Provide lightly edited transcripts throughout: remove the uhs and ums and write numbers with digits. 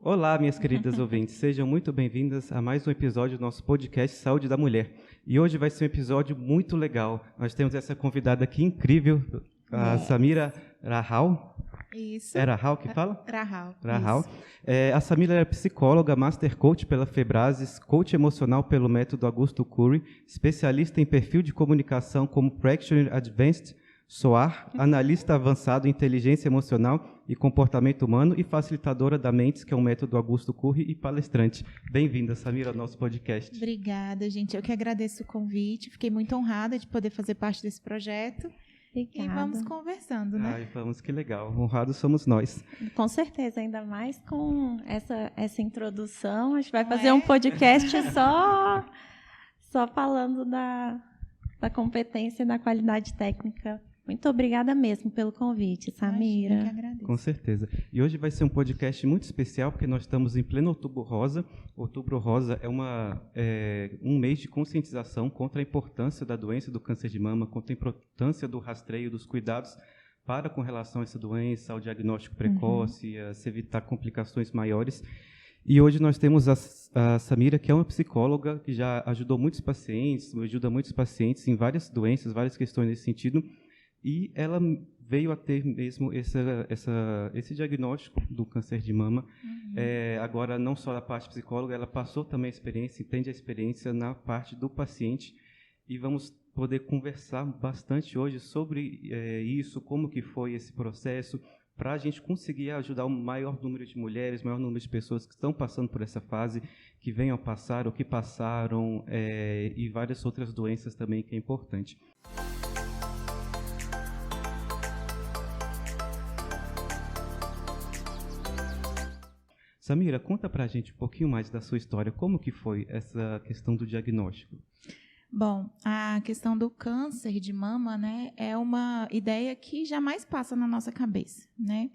Olá, minhas queridas ouvintes, sejam muito bem-vindas a mais um episódio do nosso podcast Saúde da Mulher. E hoje vai ser um episódio muito legal. Nós temos essa convidada aqui incrível, a Samira Rahal. Isso. É Rahal que fala? Rahal. A Samira é psicóloga, Master Coach pela Febrases, coach emocional pelo método Augusto Curry, especialista em perfil de comunicação como Practitioner Advanced, SOAR, analista avançado em inteligência emocional e comportamento humano e facilitadora da Mentes, que é um método Augusto Curry, e palestrante. Bem-vinda, Samira, ao nosso podcast. Obrigada, gente. Eu que agradeço o convite. Fiquei muito honrada de poder fazer parte desse projeto. Obrigada. E vamos conversando, né? Ai, vamos, que legal. Honrados somos nós. Com certeza, ainda mais com essa introdução. A gente vai fazer um podcast só falando da competência e da qualidade técnica. Muito obrigada mesmo pelo convite, Samira. Eu que agradeço. Com certeza. E hoje vai ser um podcast muito especial, porque nós estamos em pleno Outubro Rosa. Outubro Rosa é um mês de conscientização contra a importância da doença do câncer de mama, contra a importância do rastreio, dos cuidados com relação a essa doença, ao diagnóstico precoce, a se evitar complicações maiores. E hoje nós temos a Samira, que é uma psicóloga que já ajudou muitos pacientes, ajuda muitos pacientes em várias doenças, várias questões nesse sentido. E ela veio a ter mesmo esse diagnóstico do câncer de mama. Agora, não só na parte psicóloga, ela passou também a experiência, entende a experiência na parte do paciente. E vamos poder conversar bastante hoje sobre isso, como que foi esse processo, para a gente conseguir ajudar o maior número de mulheres, o maior número de pessoas que estão passando por essa fase, que venham a passar ou que passaram, e várias outras doenças também, que é importante. Samira, conta pra gente um pouquinho mais da sua história. Como que foi essa questão do diagnóstico? Bom, a questão do câncer de mama, né, é uma ideia que jamais passa na nossa cabeça, né?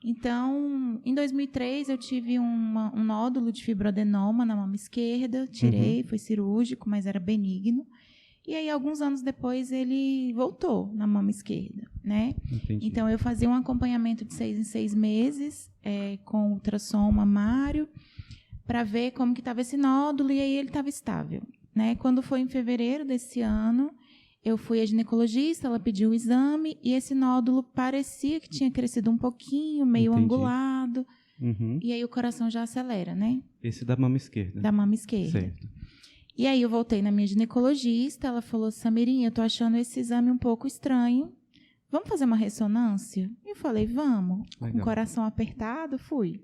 Então, em 2003, eu tive um nódulo de fibroadenoma na mama esquerda, tirei, foi cirúrgico, mas era benigno. E aí, alguns anos depois, ele voltou na mama esquerda, né? Entendi. Então, eu fazia um acompanhamento de 6 em 6 meses, com ultrassom mamário, para ver como que estava esse nódulo, e aí ele estava estável, né? Quando foi em fevereiro desse ano, eu fui à ginecologista, ela pediu o exame, e esse nódulo parecia que tinha crescido um pouquinho, meio angulado, e aí o coração já acelera, né? Esse da mama esquerda. Da mama esquerda. Certo. E aí eu voltei na minha ginecologista, ela falou, Samirinha, eu tô achando esse exame um pouco estranho, vamos fazer uma ressonância? Eu falei, vamos. Legal. Com o coração apertado, fui.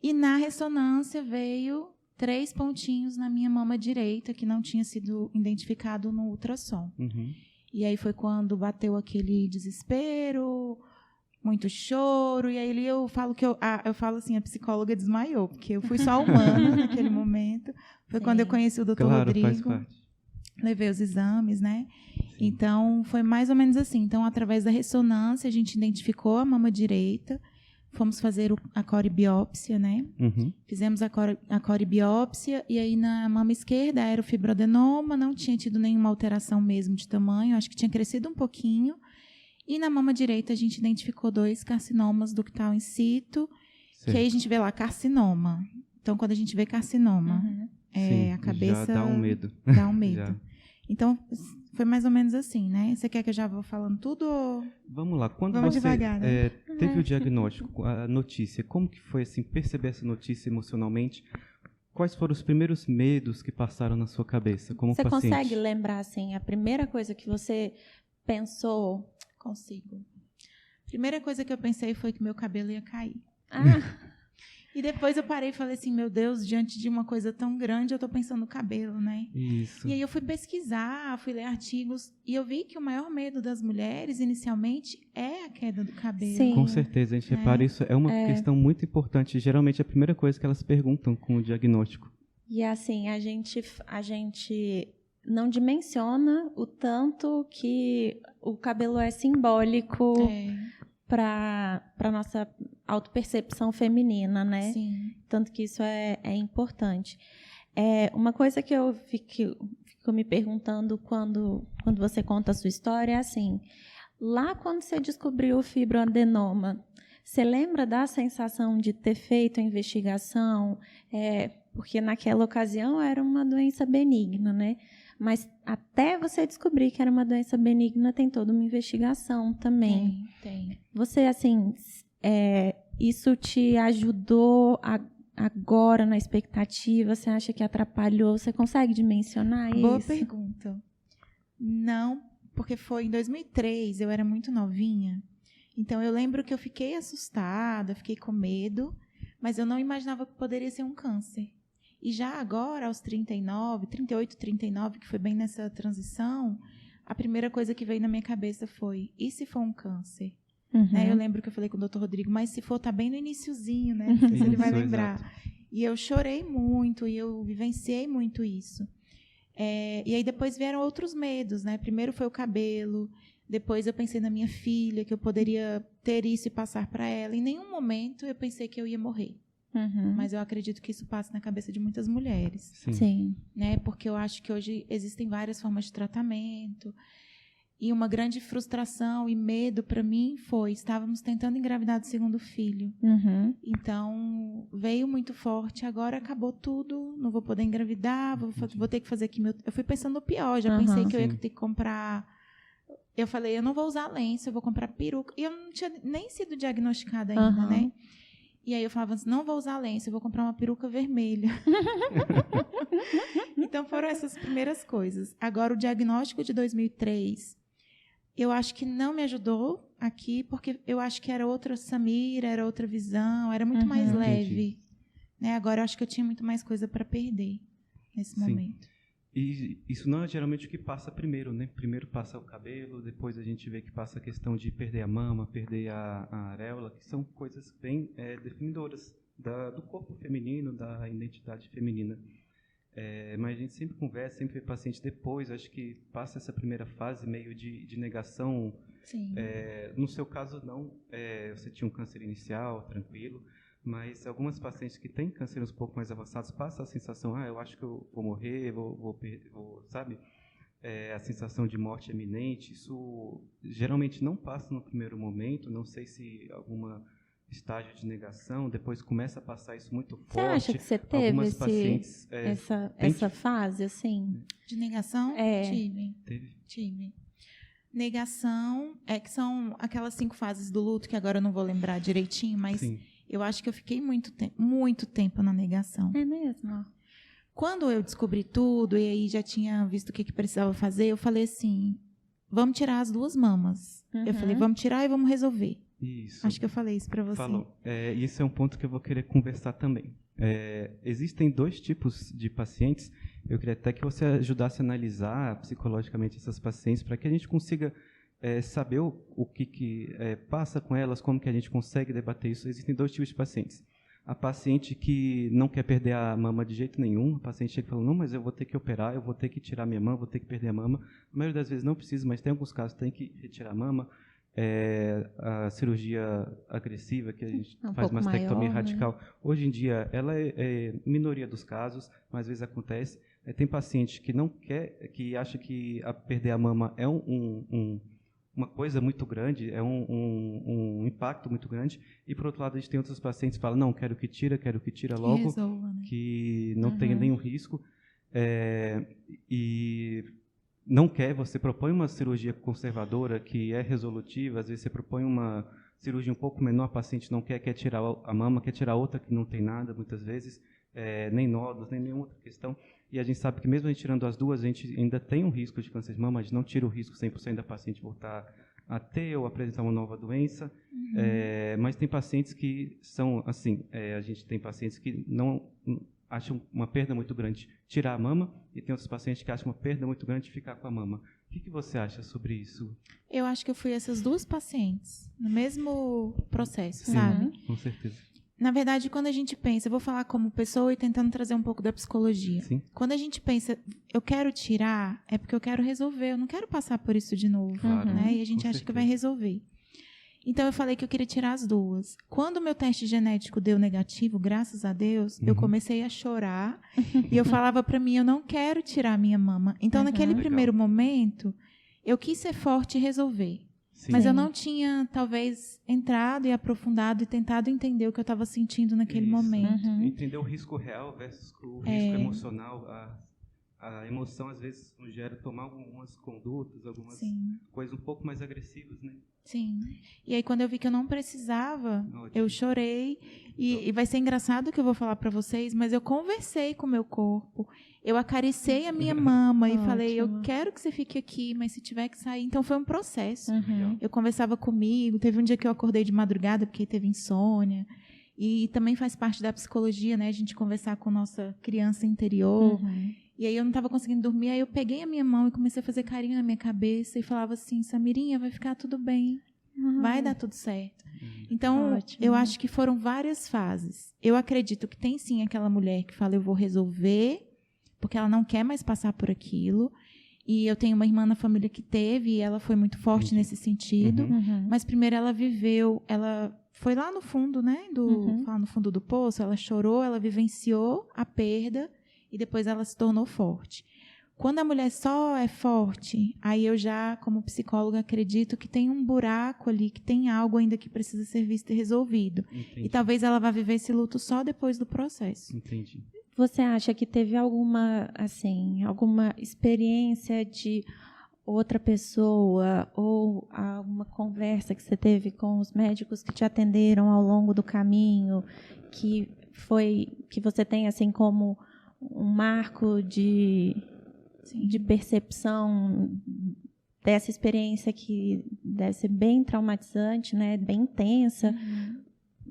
E na ressonância veio 3 pontinhos na minha mama direita, que não tinha sido identificado no ultrassom. E aí foi quando bateu aquele desespero, muito choro, e aí eu falo assim, a psicóloga desmaiou, porque eu fui só humana naquele momento. Foi quando eu conheci o Dr. Rodrigo. Faz parte. Levei os exames, né? Sim. Então, foi mais ou menos assim. Então, através da ressonância, a gente identificou a mama direita, fomos fazer a coribiópsia, né? Fizemos a coribiópsia, e aí na mama esquerda era o fibroadenoma, não tinha tido nenhuma alteração mesmo de tamanho, acho que tinha crescido um pouquinho. E na mama direita a gente identificou 2 carcinomas ductal in situ, que aí a gente vê lá carcinoma. Então, quando a gente vê carcinoma, Sim, a cabeça... já dá um medo. Dá um medo. Então, foi mais ou menos assim, né? Você quer que eu já vou falando tudo? Ou... Vamos lá. Quando Vamos você devagar, né? teve o diagnóstico, a notícia, como que foi assim, perceber essa notícia emocionalmente? Quais foram os primeiros medos que passaram na sua cabeça como você paciente? Consegue lembrar, assim, a primeira coisa que você pensou? Consigo. A primeira coisa que eu pensei foi que meu cabelo ia cair. E depois eu parei e falei assim, meu Deus, diante de uma coisa tão grande, eu estou pensando no cabelo, né? Isso. E aí eu fui pesquisar, fui ler artigos, e eu vi que o maior medo das mulheres, inicialmente, é a queda do cabelo. Sim. Com certeza, a gente repara, isso é uma questão muito importante. Geralmente, é a primeira coisa que elas perguntam com o diagnóstico. E assim, a gente não dimensiona o tanto que o cabelo é simbólico para a nossa autopercepção feminina, né? Sim. Tanto que isso é importante. Uma coisa que eu fico me perguntando quando você conta a sua história é assim, lá quando você descobriu o fibroadenoma, Você lembra da sensação de ter feito a investigação? Porque naquela ocasião era uma doença benigna, né? Mas até você descobrir que era uma doença benigna, tem toda uma investigação também. Tem. Você, assim, isso te ajudou agora na expectativa? Você acha que atrapalhou? Você consegue dimensionar isso? Boa pergunta. Não, porque foi em 2003, eu era muito novinha. Então, eu lembro que eu fiquei assustada, fiquei com medo, mas eu não imaginava que poderia ser um câncer. E já agora, aos 38, 39, que foi bem nessa transição, a primeira coisa que veio na minha cabeça foi, e se for um câncer? Né? Eu lembro que eu falei com o Dr. Rodrigo, mas se for, tá bem no iniciozinho, né? Não sei se ele vai lembrar. Exato. E eu chorei muito, e eu vivenciei muito isso. E aí depois vieram outros medos, né? Primeiro foi o cabelo, depois eu pensei na minha filha, que eu poderia ter isso e passar para ela. Em nenhum momento eu pensei que eu ia morrer. Mas eu acredito que isso passa na cabeça de muitas mulheres. Sim. Né? Porque eu acho que hoje existem várias formas de tratamento. E uma grande frustração e medo para mim estávamos tentando engravidar do segundo filho. Então, veio muito forte, agora acabou tudo, não vou poder engravidar, vou ter que fazer quimioterapia. Eu fui pensando no pior, já pensei que eu ia ter que comprar... Eu falei, eu não vou usar lenço, eu vou comprar peruca. E eu não tinha nem sido diagnosticada ainda, né? E aí eu falava assim, não vou usar lenço, eu vou comprar uma peruca vermelha. Então foram essas primeiras coisas. Agora, o diagnóstico de 2003, eu acho que não me ajudou aqui, porque eu acho que era outra Samira, era outra visão, era muito mais leve. Né? Agora eu acho que eu tinha muito mais coisa para perder nesse momento. E isso não é geralmente o que passa primeiro, né? Primeiro passa o cabelo, depois a gente vê que passa a questão de perder a mama, perder a areola, que são coisas bem definidoras do corpo feminino, da identidade feminina. Mas a gente sempre conversa, sempre vê paciente depois, acho que passa essa primeira fase meio de negação. Sim. No seu caso, não. Você tinha um câncer inicial, tranquilo. Mas algumas pacientes que têm cânceres um pouco mais avançados passam a sensação, eu acho que eu vou morrer, vou sabe? A sensação de morte iminente, isso geralmente não passa no primeiro momento, não sei se alguma estágio de negação, depois começa a passar isso muito forte. Você acha que você teve essa fase, assim? De negação? Tive. Negação, que são aquelas 5 fases do luto, que agora eu não vou lembrar direitinho, mas... Sim. Eu acho que eu fiquei muito tempo na negação. É mesmo? Quando eu descobri tudo e aí já tinha visto o que precisava fazer, eu falei assim, vamos tirar as 2 mamas. Eu falei, vamos tirar e vamos resolver. Isso. Acho que eu falei isso para você. Falou. Isso é um ponto que eu vou querer conversar também. Existem 2 tipos de pacientes. Eu queria até que você ajudasse a analisar psicologicamente essas pacientes para que a gente consiga... saber o que passa com elas, como que a gente consegue debater isso. Existem 2 tipos de pacientes. A paciente que não quer perder a mama de jeito nenhum, a paciente chega e fala, não, mas eu vou ter que operar, eu vou ter que tirar minha mama, vou ter que perder a mama. A maioria das vezes não precisa, mas tem alguns casos que tem que retirar a mama. A cirurgia agressiva, que a gente faz mastectomia radical, né? Hoje em dia, ela é minoria dos casos, mas às vezes acontece. Tem paciente que não quer, que acha que perder a mama é uma coisa muito grande, é um impacto muito grande, e por outro lado a gente tem outros pacientes que falam, não, quero que tira logo, que resolva, né? Que não tenha nenhum risco, e não quer, você propõe uma cirurgia conservadora que é resolutiva, às vezes você propõe uma cirurgia um pouco menor, a paciente não quer tirar a mama, quer tirar outra que não tem nada, muitas vezes, nem nódulos, nem nenhuma outra questão. E a gente sabe que mesmo a gente tirando as 2, a gente ainda tem um risco de câncer de mama, a gente não tira o risco 100% da paciente voltar a ter ou apresentar uma nova doença, mas tem pacientes que são assim, a gente tem pacientes que não acham uma perda muito grande tirar a mama, e tem outros pacientes que acham uma perda muito grande ficar com a mama. O que você acha sobre isso? Eu acho que eu fui essas 2 pacientes, no mesmo processo, Sim, sabe? Com certeza. Na verdade, quando a gente pensa, eu vou falar como pessoa e tentando trazer um pouco da psicologia. Sim. Quando a gente pensa, eu quero tirar, é porque eu quero resolver, eu não quero passar por isso de novo, claro, né? E a gente acha que vai resolver. Então, eu falei que eu queria tirar as 2. Quando o meu teste genético deu negativo, graças a Deus, eu comecei a chorar e eu falava para mim, eu não quero tirar a minha mama. Então, naquele primeiro momento, eu quis ser forte e resolver. Sim. Mas eu não tinha, talvez, entrado e aprofundado e tentado entender o que eu estava sentindo naquele momento. Entender o risco real versus o risco emocional. A emoção, às vezes, nos gera tomar algumas condutas, algumas coisas um pouco mais agressivas, né? Sim. E aí, quando eu vi que eu não precisava, eu chorei. E vai ser engraçado o que eu vou falar para vocês, mas eu conversei com o meu corpo. Eu acariciei a minha mama e falei, eu quero que você fique aqui, mas se tiver que sair... Então, foi um processo. Eu conversava comigo. Teve um dia que eu acordei de madrugada, porque teve insônia. E também faz parte da psicologia, né? A gente conversar com nossa criança interior. E aí eu não estava conseguindo dormir, aí eu peguei a minha mão e comecei a fazer carinho na minha cabeça e falava assim, Samirinha, vai ficar tudo bem, vai dar tudo certo. Então, eu acho que foram várias fases. Eu acredito que tem sim aquela mulher que fala, eu vou resolver, porque ela não quer mais passar por aquilo. E eu tenho uma irmã na família que teve, e ela foi muito forte nesse sentido. Mas primeiro ela viveu, ela foi lá no fundo, né, lá no fundo do poço, ela chorou, ela vivenciou a perda, e depois ela se tornou forte. Quando a mulher só é forte, aí eu já, como psicóloga, acredito que tem um buraco ali, que tem algo ainda que precisa ser visto e resolvido. Entendi. E talvez ela vá viver esse luto só depois do processo. Entendi. Você acha que teve alguma experiência de outra pessoa ou alguma conversa que você teve com os médicos que te atenderam ao longo do caminho, que você tem assim como um marco de percepção dessa experiência que deve ser bem traumatizante, né, bem intensa,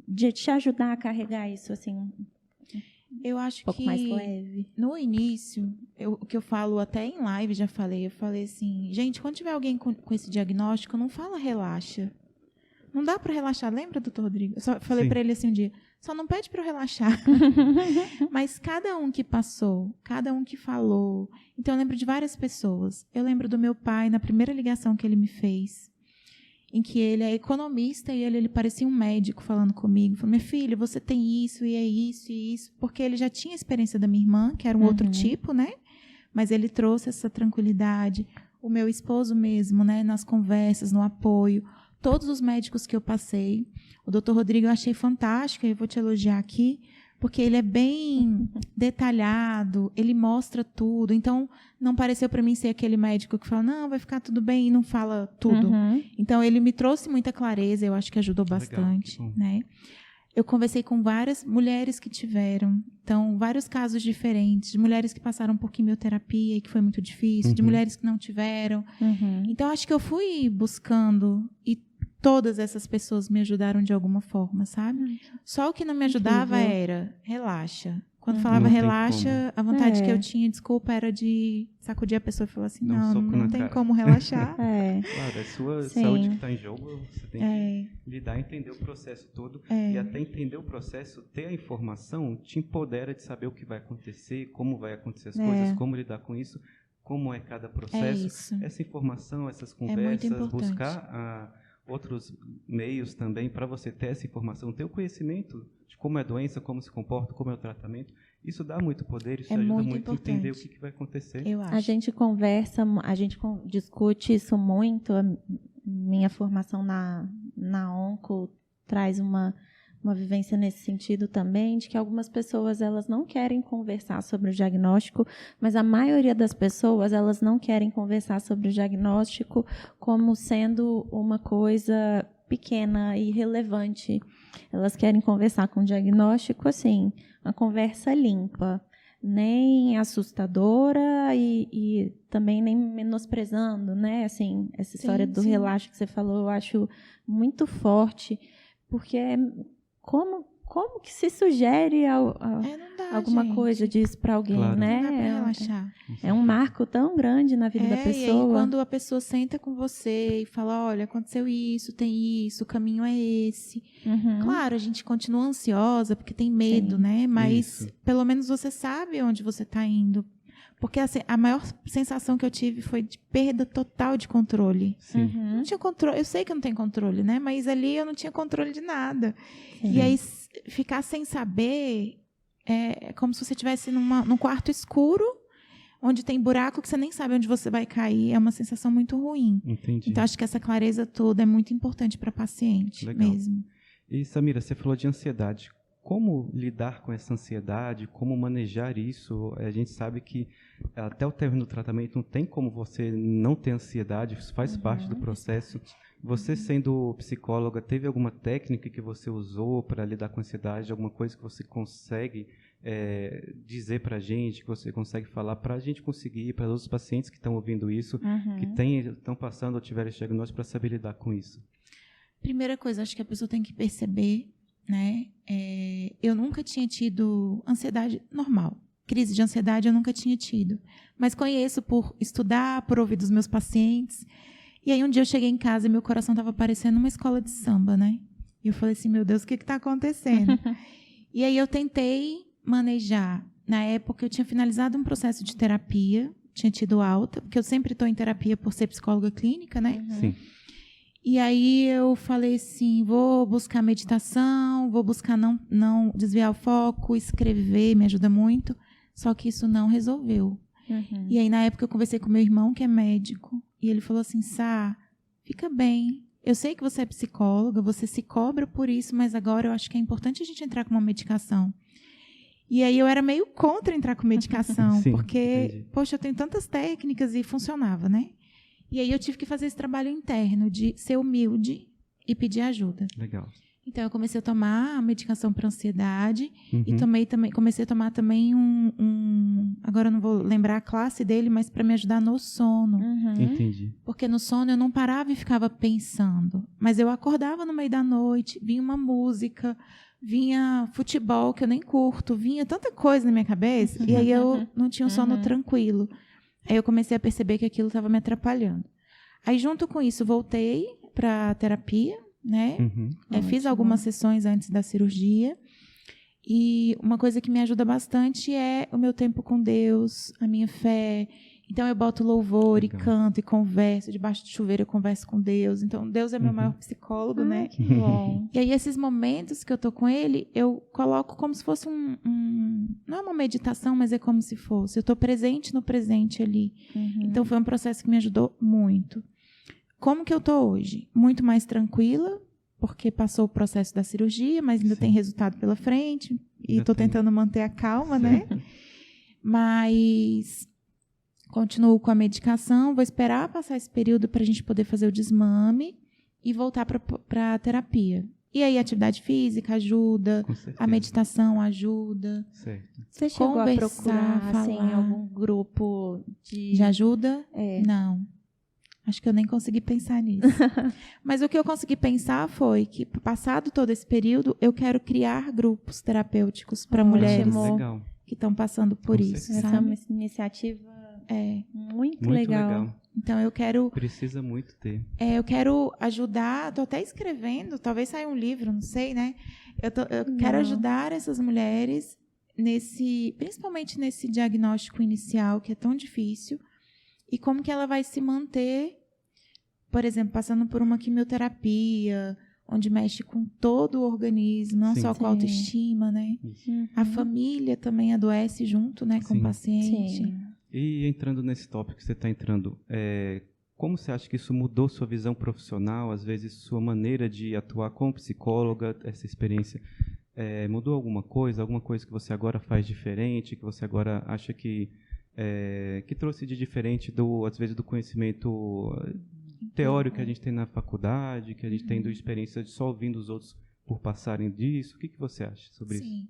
de te ajudar a carregar isso assim, eu acho um pouco mais leve? No início, o que eu falo até em live, eu falei assim, gente, quando tiver alguém com esse diagnóstico, não fala relaxa. Não dá para relaxar, lembra, doutor Rodrigo? Eu só falei para ele assim um dia, só não pede para eu relaxar. Mas cada um que passou, cada um que falou. Então, eu lembro de várias pessoas. Eu lembro do meu pai, na primeira ligação que ele me fez, em que ele é economista e ele parecia um médico falando comigo. Falou, minha filha, você tem isso, e é isso, e isso. Porque ele já tinha a experiência da minha irmã, que era um outro tipo, né? Mas ele trouxe essa tranquilidade. O meu esposo mesmo, né? Nas conversas, no apoio. Todos os médicos que eu passei, o doutor Rodrigo eu achei fantástico, eu vou te elogiar aqui, porque ele é bem detalhado, ele mostra tudo. Então, não pareceu para mim ser aquele médico que fala, não, vai ficar tudo bem, e não fala tudo. Então, ele me trouxe muita clareza, eu acho que ajudou bastante. Né? Eu conversei com várias mulheres que tiveram, então, vários casos diferentes, de mulheres que passaram por quimioterapia e que foi muito difícil, de mulheres que não tiveram. Então, acho que eu fui buscando e todas essas pessoas me ajudaram de alguma forma, sabe? Só o que não me ajudava era relaxa. Quando falava relaxa, a vontade que eu tinha, desculpa, era de sacudir a pessoa e falar assim, não tem como relaxar. Claro, é sua saúde que está em jogo, você tem que lidar e entender o processo todo. E até entender o processo, ter a informação, te empodera de saber o que vai acontecer, como vai acontecer as coisas, como lidar com isso, como é cada processo. Essa informação, essas conversas, buscar outros meios também para você ter essa informação, ter o conhecimento de como é a doença, como se comporta, como é o tratamento. Isso dá muito poder, isso ajuda muito a entender o que vai acontecer. Eu acho. A gente conversa, a gente discute isso muito. A minha formação na Onco traz uma vivência nesse sentido também, de que algumas pessoas elas não querem conversar sobre o diagnóstico, mas a maioria das pessoas elas não querem conversar sobre o diagnóstico como sendo uma coisa pequena e irrelevante. Elas querem conversar com o diagnóstico assim, uma conversa limpa, nem assustadora e também nem menosprezando, né? Assim, essa história do relaxo que você falou, eu acho muito forte, porque como que se sugere alguma coisa disso para alguém, né? Não dá para relaxar. É um marco tão grande na vida da pessoa. E aí, quando a pessoa senta com você e fala, olha, aconteceu isso, tem isso, o caminho é esse. Claro, a gente continua ansiosa porque tem medo, né? Mas pelo menos você sabe onde você está indo. Porque assim, a maior sensação que eu tive foi de perda total de controle. Não tinha controle. Eu sei que eu não tenho controle, né? Mas ali eu não tinha controle de nada. E aí, ficar sem saber é como se você estivesse num quarto escuro, onde tem buraco que você nem sabe onde você vai cair, é uma sensação muito ruim. Entendi. Então, acho que essa clareza toda é muito importante para paciente. Legal. Mesmo. E, Samira, você falou de ansiedade. Como lidar com essa ansiedade? Como manejar isso? A gente sabe que até o término do tratamento não tem como você não ter ansiedade, isso faz parte do processo. Você, sendo psicóloga, teve alguma técnica que você usou para lidar com a ansiedade? Alguma coisa que você consegue dizer para a gente, que você consegue falar para a gente conseguir, para os outros pacientes que estão ouvindo isso, que estão passando ou tiveram esse diagnóstico, para saber lidar com isso? Primeira coisa, acho que a pessoa tem que perceber, né? Eu nunca tinha tido ansiedade normal. Crise de ansiedade eu nunca tinha tido. Mas conheço por estudar, por ouvir dos meus pacientes. E aí um dia eu cheguei em casa e meu coração estava parecendo uma escola de samba, né? E eu falei assim, meu Deus, o que está acontecendo? E aí eu tentei manejar. Na época eu tinha finalizado um processo de terapia, tinha tido alta, porque eu sempre estou em terapia por ser psicóloga clínica, né? Sim. E aí eu falei assim, vou buscar meditação, vou buscar não desviar o foco, escrever, me ajuda muito. Só que isso não resolveu. E aí, na época, eu conversei com meu irmão, que é médico, e ele falou assim, Sá, fica bem. Eu sei que você é psicóloga, você se cobra por isso, mas agora eu acho que é importante a gente entrar com uma medicação. E aí eu era meio contra entrar com medicação, Sim, porque, entendi. poxa, eu tenho tantas técnicas e funcionava, né? E aí eu tive que fazer esse trabalho interno de ser humilde e pedir ajuda. Legal. Então, eu comecei a tomar a medicação para ansiedade e comecei a tomar também agora eu não vou lembrar a classe dele, mas para me ajudar no sono. Entendi. Porque no sono eu não parava e ficava pensando. Mas eu acordava no meio da noite, vinha uma música, vinha futebol, que eu nem curto, vinha tanta coisa na minha cabeça, e aí eu não tinha um sono tranquilo. Aí eu comecei a perceber que aquilo estava me atrapalhando. Aí, junto com isso, voltei para a terapia, né? Fiz algumas sessões antes da cirurgia. E uma coisa que me ajuda bastante é o meu tempo com Deus, a minha fé. Então, eu boto louvor e canto e converso. Debaixo do chuveiro, eu converso com Deus. Então, Deus é meu maior psicólogo, né? Que bom. E aí, esses momentos que eu tô com ele, eu coloco como se fosse não é uma meditação, mas é como se fosse. Eu tô presente no presente ali. Então, foi um processo que me ajudou muito. Como que eu tô hoje? Muito mais tranquila, porque passou o processo da cirurgia, mas ainda tem resultado pela frente. E estou tentando manter a calma, né? Mas continuo com a medicação, vou esperar passar esse período para a gente poder fazer o desmame e voltar para a terapia. E aí a atividade física ajuda, a meditação ajuda. Certo. Você chegou a procurar assim, falar. algum grupo de ajuda? Não. Acho que eu nem consegui pensar nisso. Mas o que eu consegui pensar foi que, passado todo esse período, eu quero criar grupos terapêuticos para mulheres Legal. que estão passando por isso. Essa sabe? é uma iniciativa muito legal. Então, eu quero... Precisa muito ter. eu quero ajudar... Estou até escrevendo, talvez saia um livro, não sei, né? Eu quero ajudar essas mulheres, principalmente nesse diagnóstico inicial, que é tão difícil, e como que ela vai se manter, por exemplo, passando por uma quimioterapia, onde mexe com todo o organismo, não só com a autoestima, né? A família também adoece junto, né, com o paciente. Sim. E entrando nesse tópico que você está entrando, como você acha que isso mudou sua visão profissional, às vezes sua maneira de atuar como psicóloga, essa experiência mudou alguma coisa que você agora faz diferente, que você agora acha que trouxe de diferente, às vezes, do conhecimento teórico que a gente tem na faculdade, que a gente tem da experiência de só ouvindo os outros por passarem disso? O que você acha sobre isso? Sim.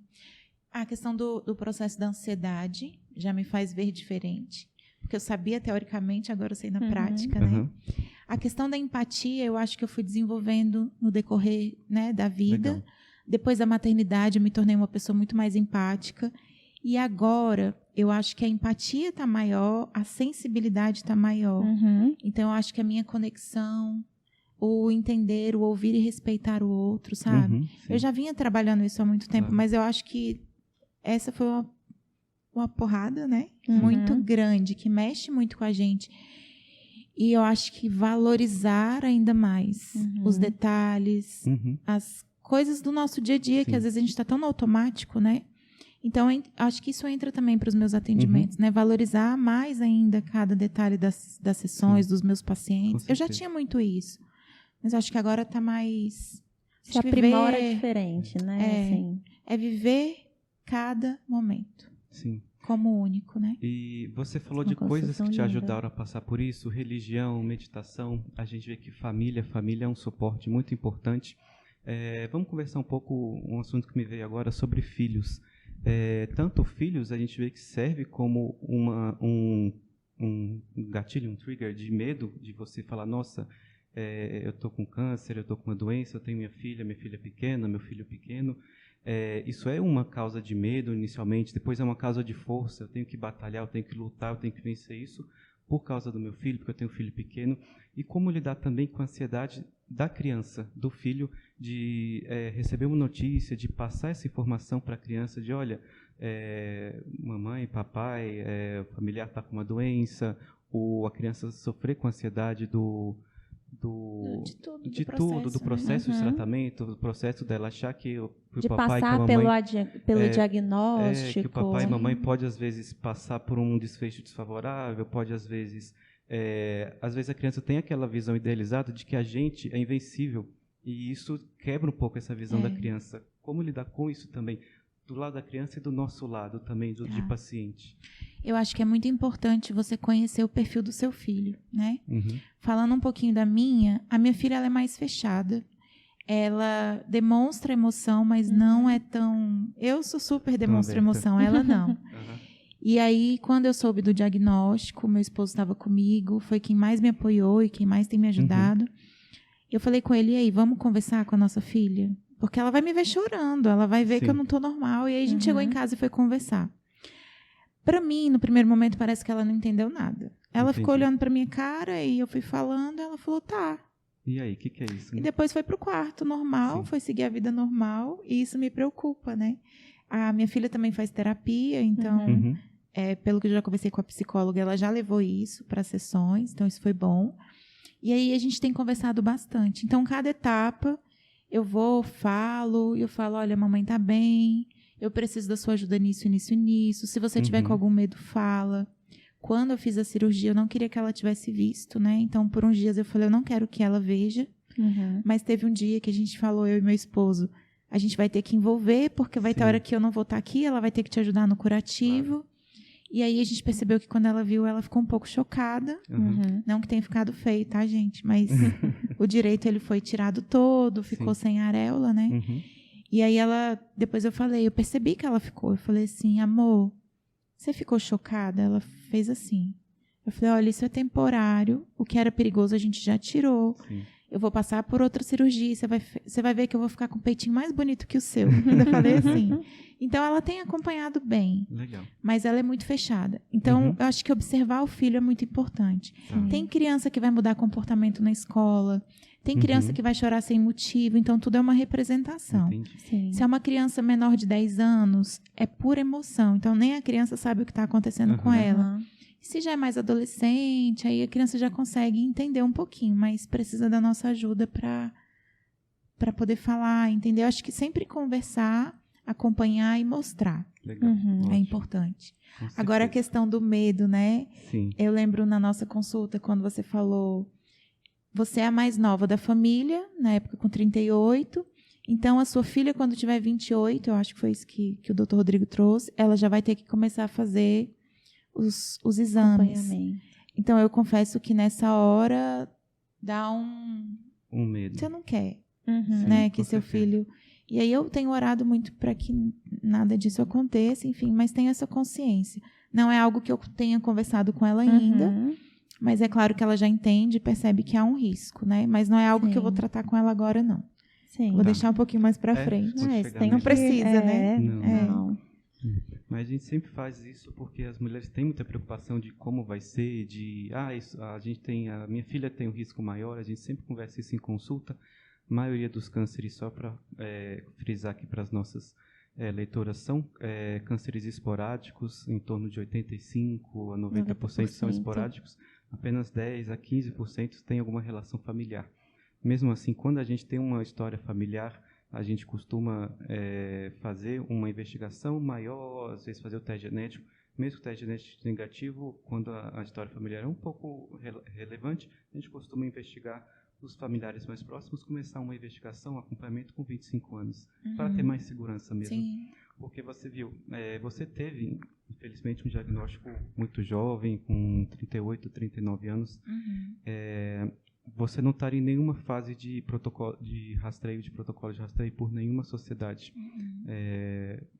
A questão do processo da ansiedade já me faz ver diferente. Porque eu sabia teoricamente, agora eu sei na prática, né? A questão da empatia, eu acho que eu fui desenvolvendo no decorrer, né, da vida. Legal. Depois da maternidade, eu me tornei uma pessoa muito mais empática. E agora, eu acho que a empatia está maior, a sensibilidade está maior. Então, eu acho que a minha conexão, o entender, o ouvir e respeitar o outro, sabe? Eu já vinha trabalhando isso há muito tempo, mas eu acho que essa foi uma porrada, né? Muito grande, que mexe muito com a gente. E eu acho que valorizar ainda mais os detalhes, as coisas do nosso dia a dia, que às vezes a gente está tão no automático, né? Então, acho que isso entra também para os meus atendimentos, né? Valorizar mais ainda cada detalhe das sessões, dos meus pacientes. Eu já tinha muito isso, mas acho que agora está mais... Se aprimora diferente, né? Assim. É viver cada momento. Sim. Como único, né? E você falou de coisas que te ajudaram a passar por isso, religião, meditação. A gente vê que família é um suporte muito importante. Vamos conversar um pouco, um assunto que me veio agora, sobre filhos. Tanto filhos, a gente vê que serve como um gatilho, um trigger de medo, de você falar, nossa, eu estou com câncer, eu estou com uma doença, eu tenho minha filha é pequena, meu filho é pequeno. Isso é uma causa de medo inicialmente, depois é uma causa de força, eu tenho que batalhar, eu tenho que lutar, eu tenho que vencer isso por causa do meu filho, porque eu tenho um filho pequeno. E como lidar também com a ansiedade da criança, do filho, de receber uma notícia, de passar essa informação para a criança, de olha, mamãe, papai, o familiar está com uma doença, ou a criança sofrer com ansiedade do processo de tratamento, do processo dela achar que o papai, passar que a mamãe, pelo diagnóstico. Que o papai e a mamãe pode às vezes passar por um desfecho desfavorável, pode às vezes a criança tem aquela visão idealizada de que a gente é invencível, e isso quebra um pouco essa visão da criança. Como lidar com isso também, do lado da criança e do nosso lado também, de paciente? Eu acho que é muito importante você conhecer o perfil do seu filho, né? Falando um pouquinho a minha filha ela é mais fechada. Ela demonstra emoção, mas não é tão... Eu sou super demonstra emoção, ela não. E aí, quando eu soube do diagnóstico, meu esposo estava comigo, foi quem mais me apoiou e quem mais tem me ajudado. Eu falei com ele, e aí, vamos conversar com a nossa filha? Porque ela vai me ver chorando, ela vai ver que eu não estou normal. E aí a gente chegou em casa e foi conversar. Para mim, no primeiro momento, parece que ela não entendeu nada. Ela ficou olhando para minha cara e eu fui falando, ela falou, tá. E aí, o que é isso? Né? E depois foi pro quarto normal, foi seguir a vida normal, e isso me preocupa, né? A minha filha também faz terapia, então, pelo que eu já conversei com a psicóloga, ela já levou isso para sessões, então isso foi bom. E aí a gente tem conversado bastante. Então, cada etapa, eu falo, olha, mamãe tá bem, eu preciso da sua ajuda nisso, nisso e nisso. Se você tiver com algum medo, fala. Quando eu fiz a cirurgia, eu não queria que ela tivesse visto, né? Então, por uns dias eu falei, eu não quero que ela veja. Mas teve um dia que a gente falou, eu e meu esposo, a gente vai ter que envolver, porque vai ter hora que eu não vou estar aqui, ela vai ter que te ajudar no curativo. E aí a gente percebeu que quando ela viu, ela ficou um pouco chocada. Não que tenha ficado feio, tá, gente? Mas o direito, ele foi tirado todo, ficou sem areola, né? E aí depois eu percebi que ela ficou. Eu falei assim, amor, você ficou chocada? Ela fez assim. Eu falei, olha, isso é temporário, o que era perigoso a gente já tirou. Eu vou passar por outra cirurgia, você vai ver que eu vou ficar com o peitinho mais bonito que o seu. Eu falei assim. Então, ela tem acompanhado bem. Legal. Mas ela é muito fechada. Então, eu acho que observar o filho é muito importante. Tem criança que vai mudar comportamento na escola. Tem criança que vai chorar sem motivo. Então, tudo é uma representação. Se é uma criança menor de 10 anos, é pura emoção. Então, nem a criança sabe o que está acontecendo com ela. Se já é mais adolescente, aí a criança já consegue entender um pouquinho, mas precisa da nossa ajuda para poder falar, entender. Eu acho que sempre conversar, acompanhar e mostrar. Legal. É importante. Agora, a questão do medo, né? Eu lembro na nossa consulta, quando você falou, você é a mais nova da família, na época com 38, então a sua filha, quando tiver 28, eu acho que foi isso que o Dr. Rodrigo trouxe, ela já vai ter que começar a fazer os exames. Então, eu confesso que nessa hora dá um medo. Você não quer, né? Que seu filho... E aí eu tenho orado muito para que nada disso aconteça, enfim, mas tenho essa consciência. Não é algo que eu tenha conversado com ela ainda, mas é claro que ela já entende e percebe que há um risco, né? Mas não é algo que eu vou tratar com ela agora, não. Vou deixar um pouquinho mais para frente. Não precisa, né? Não. Mas a gente sempre faz isso porque as mulheres têm muita preocupação de como vai ser, a minha filha tem um risco maior, a gente sempre conversa isso em consulta. A maioria dos cânceres, só para frisar aqui para as nossas leitoras, são cânceres esporádicos, em torno de 85% a 90% são esporádicos, apenas 10% a 15% tem alguma relação familiar. Mesmo assim, quando a gente tem uma história familiar, a gente costuma fazer uma investigação maior, às vezes fazer o teste genético, mesmo que o teste genético negativo, quando a história familiar é um pouco relevante, a gente costuma investigar os familiares mais próximos, começar uma investigação, um acompanhamento com 25 anos, para ter mais segurança mesmo. Sim. Porque você viu, você teve, infelizmente, um diagnóstico muito jovem, com 38, 39 anos. Você não estaria em nenhuma fase de protocolo de rastreio por nenhuma sociedade.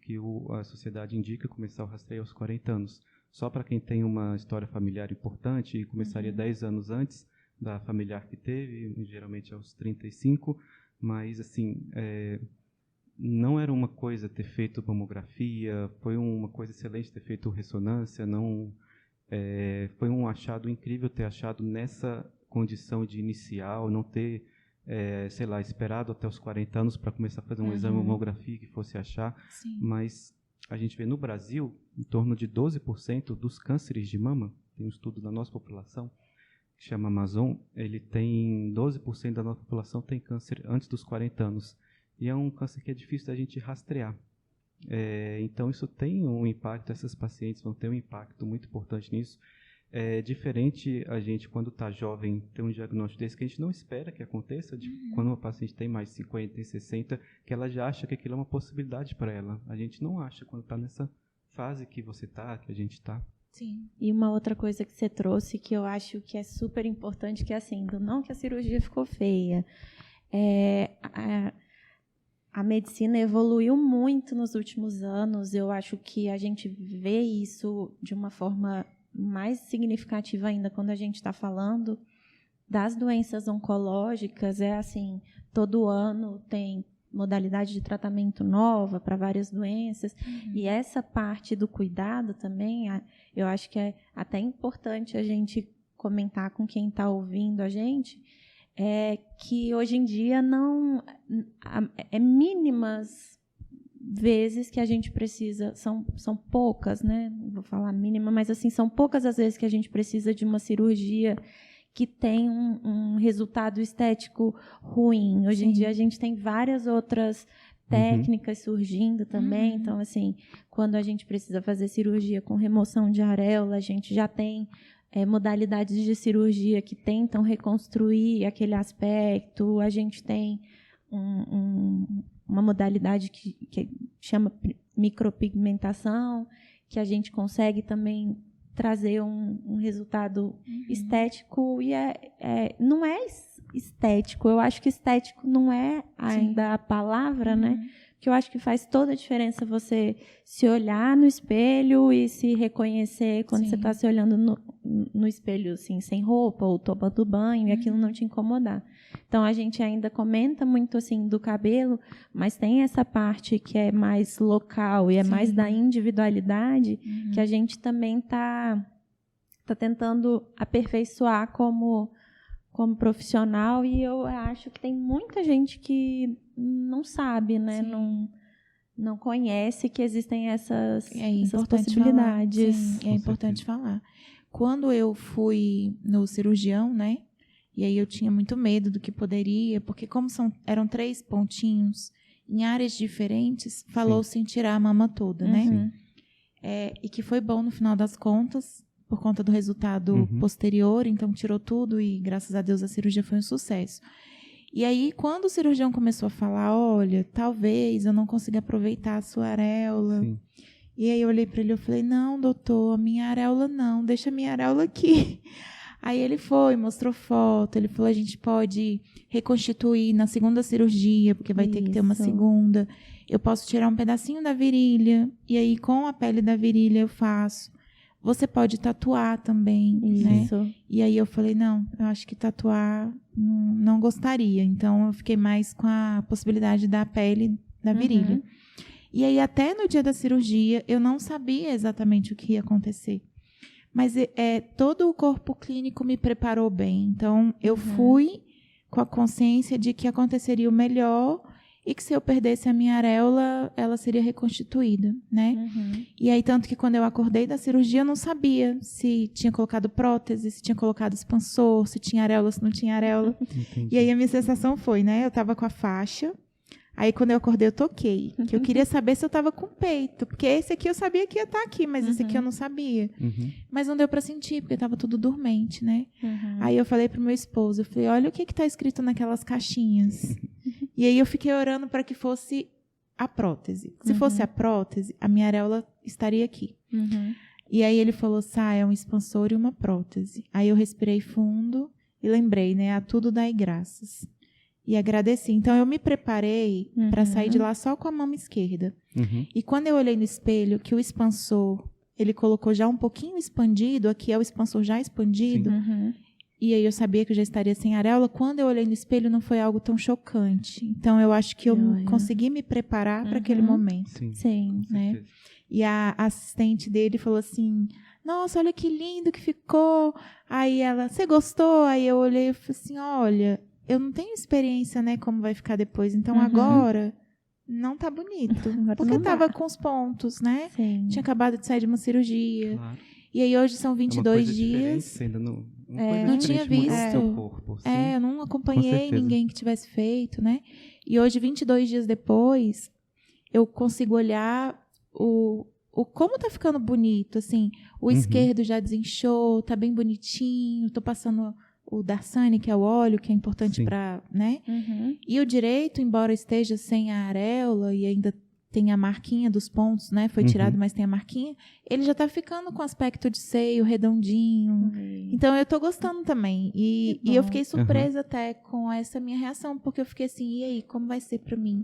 Que a sociedade indica começar o rastreio aos 40 anos. Só para quem tem uma história familiar importante, e começaria 10 anos antes da familiar que teve, geralmente aos 35, mas assim, não era uma coisa ter feito mamografia, foi uma coisa excelente ter feito ressonância, não, foi um achado incrível ter achado nessa condição de inicial, não ter, esperado até os 40 anos para começar a fazer um exame de mamografia que fosse achar. Sim. Mas a gente vê no Brasil, em torno de 12% dos cânceres de mama, tem um estudo da nossa população, que chama Amazon, ele tem 12% da nossa população tem câncer antes dos 40 anos. E é um câncer que é difícil da gente rastrear. Então, isso tem um impacto, essas pacientes vão ter um impacto muito importante nisso. É diferente a gente, quando está jovem, ter um diagnóstico desse que a gente não espera que aconteça, quando uma paciente tem mais de 50, tem 60, que ela já acha que aquilo é uma possibilidade para ela. A gente não acha quando está nessa fase que você está, que a gente está. Sim. E uma outra coisa que você trouxe, que eu acho que é super importante, que é assim, não que a cirurgia ficou feia, a medicina evoluiu muito nos últimos anos. Eu acho que a gente vê isso de uma forma mais significativa ainda quando a gente está falando das doenças oncológicas. É assim, todo ano tem modalidade de tratamento nova para várias doenças. E essa parte do cuidado também, eu acho que é até importante a gente comentar com quem está ouvindo a gente, que hoje em dia não mínimas vezes que a gente precisa, são poucas, né? Não vou falar mínima, mas assim, são poucas as vezes que a gente precisa de uma cirurgia que tem um resultado estético ruim. Hoje em dia a gente tem várias outras técnicas surgindo também. Então, assim, quando a gente precisa fazer cirurgia com remoção de areola, a gente já tem modalidades de cirurgia que tentam reconstruir aquele aspecto. A gente tem uma modalidade que chama micropigmentação, que a gente consegue também trazer um resultado estético. E não é estético. Eu acho que estético não é ainda a palavra, né? Que eu acho que faz toda a diferença você se olhar no espelho e se reconhecer quando você está se olhando no espelho, assim, sem roupa ou tomando banho, e aquilo não te incomodar. Então, a gente ainda comenta muito assim do cabelo, mas tem essa parte que é mais local e é mais da individualidade, que a gente também está tentando aperfeiçoar como profissional, e eu acho que tem muita gente que não sabe, né? Não conhece que existem essas possibilidades. Sim, é importante falar. Quando eu fui no cirurgião, né? E aí eu tinha muito medo do que poderia, porque como eram 3 pontinhos em áreas diferentes, falou-se em tirar a mama toda, né? E que foi bom no final das contas, por conta do resultado posterior, então tirou tudo e, graças a Deus, a cirurgia foi um sucesso. E aí, quando o cirurgião começou a falar, olha, talvez eu não consiga aproveitar a sua areola. Sim. E aí eu olhei para ele e falei, não, doutor, a minha areola não, deixa a minha areola aqui. Aí ele mostrou foto, ele falou, a gente pode reconstituir na segunda cirurgia, porque vai ter que ter uma segunda. Eu posso tirar um pedacinho da virilha, e aí com a pele da virilha eu faço. Você pode tatuar também, né? E aí eu falei, não, eu acho que tatuar não gostaria. Então, eu fiquei mais com a possibilidade da pele da virilha. E aí, até no dia da cirurgia, eu não sabia exatamente o que ia acontecer. Mas todo o corpo clínico me preparou bem. Então, eu fui com a consciência de que aconteceria o melhor e que se eu perdesse a minha areola, ela seria reconstituída, né? E aí, tanto que quando eu acordei da cirurgia, eu não sabia se tinha colocado prótese, se tinha colocado expansor, se tinha areola, se não tinha areola. E aí, a minha sensação foi, né? Eu estava com a faixa, Aí, quando eu acordei, eu toquei. Que eu queria saber se eu estava com peito. Porque esse aqui eu sabia que ia estar aqui, mas esse aqui eu não sabia. Mas não deu para sentir, porque estava tudo dormente, né? Aí eu falei pro meu esposo, eu falei, olha o que está escrito naquelas caixinhas. E aí eu fiquei orando para que fosse a prótese. Se fosse a prótese, a minha areola estaria aqui. E aí ele falou, é um expansor e uma prótese. Aí eu respirei fundo e lembrei, né? A tudo dai graças. E agradeci. Então, eu me preparei para sair de lá só com a mama esquerda. E quando eu olhei no espelho, que o expansor, ele colocou já um pouquinho expandido, aqui é o expansor já expandido, e aí eu sabia que eu já estaria sem areola. Quando eu olhei no espelho, não foi algo tão chocante. Então, eu acho que eu consegui me preparar para aquele momento. Sim, né? E a assistente dele falou assim, nossa, olha que lindo que ficou. Aí ela, você gostou? Aí eu olhei e falei assim, olha, eu não tenho experiência, né, como vai ficar depois. Então, agora não tá bonito. Porque tava com os pontos, né? Sim. Tinha acabado de sair de uma cirurgia. Claro. E aí, hoje são 22 dias. Ainda não tinha visto. Seu corpo, assim. Eu não acompanhei ninguém que tivesse feito, né? E hoje, 22 dias depois, eu consigo olhar o como tá ficando bonito, assim. O esquerdo já desinchou, tá bem bonitinho. Tô passando o Darsane, que é o óleo, que é importante para, né? E o direito, embora esteja sem a areola e ainda tem a marquinha dos pontos, né? Foi tirado, mas tem a marquinha. Ele já tá ficando com aspecto de seio, redondinho. Então, eu tô gostando também. E eu fiquei surpresa até com essa minha reação, porque eu fiquei assim, e aí, como vai ser pra mim?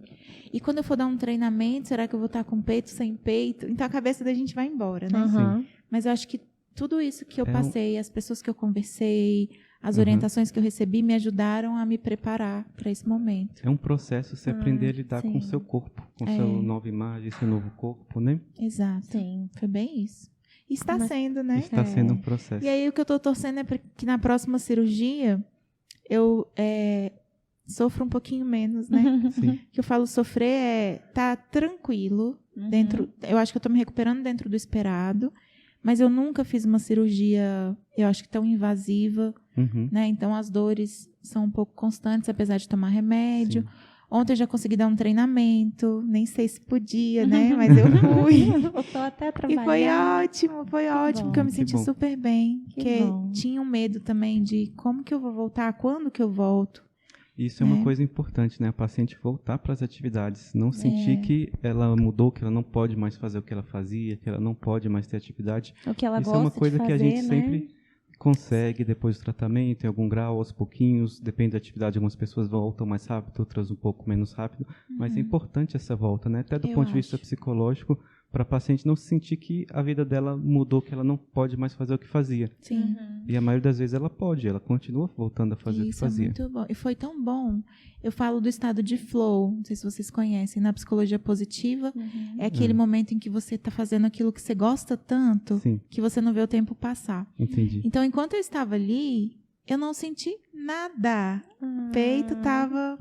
E quando eu for dar um treinamento, será que eu vou estar com peito, sem peito? Então, a cabeça da gente vai embora, né? Mas eu acho que tudo isso que eu passei, as pessoas que eu conversei, as orientações que eu recebi me ajudaram a me preparar para esse momento. É um processo você aprender a lidar com o seu corpo, com sua nova imagem, seu novo corpo, né? Exato. Sim. Foi bem isso. E está sendo, né? Está sendo um processo. E aí o que eu estou torcendo é para que na próxima cirurgia eu sofra um pouquinho menos, né? Sim. O que eu falo sofrer tá tranquilo dentro. Eu acho que eu estou me recuperando dentro do esperado. Mas eu nunca fiz uma cirurgia, eu acho que tão invasiva, né? Então as dores são um pouco constantes, apesar de tomar remédio. Sim. Ontem eu já consegui dar um treinamento, nem sei se podia, né? Mas eu fui. Voltou até a trabalhar. E foi ótimo, porque eu me senti super bem. Porque tinha um medo também de como que eu vou voltar, quando que eu volto. Isso é uma coisa importante, né? A paciente voltar para as atividades, não sentir que ela mudou, que ela não pode mais fazer o que ela fazia, que ela não pode mais ter atividade. O que ela Isso gosta é uma coisa de fazer, que a gente né? sempre consegue depois do tratamento, em algum grau, aos pouquinhos, depende da atividade. Algumas pessoas voltam mais rápido, outras um pouco menos rápido, mas é importante essa volta, né? Até do ponto de vista psicológico, para a paciente não sentir que a vida dela mudou, que ela não pode mais fazer o que fazia. Sim. E a maioria das vezes ela pode, ela continua voltando a fazer o que fazia. Isso é muito bom. E foi tão bom. Eu falo do estado de flow, não sei se vocês conhecem, na psicologia positiva, é aquele momento em que você está fazendo aquilo que você gosta tanto, que você não vê o tempo passar. Entendi. Então, enquanto eu estava ali, eu não senti nada. O peito estava...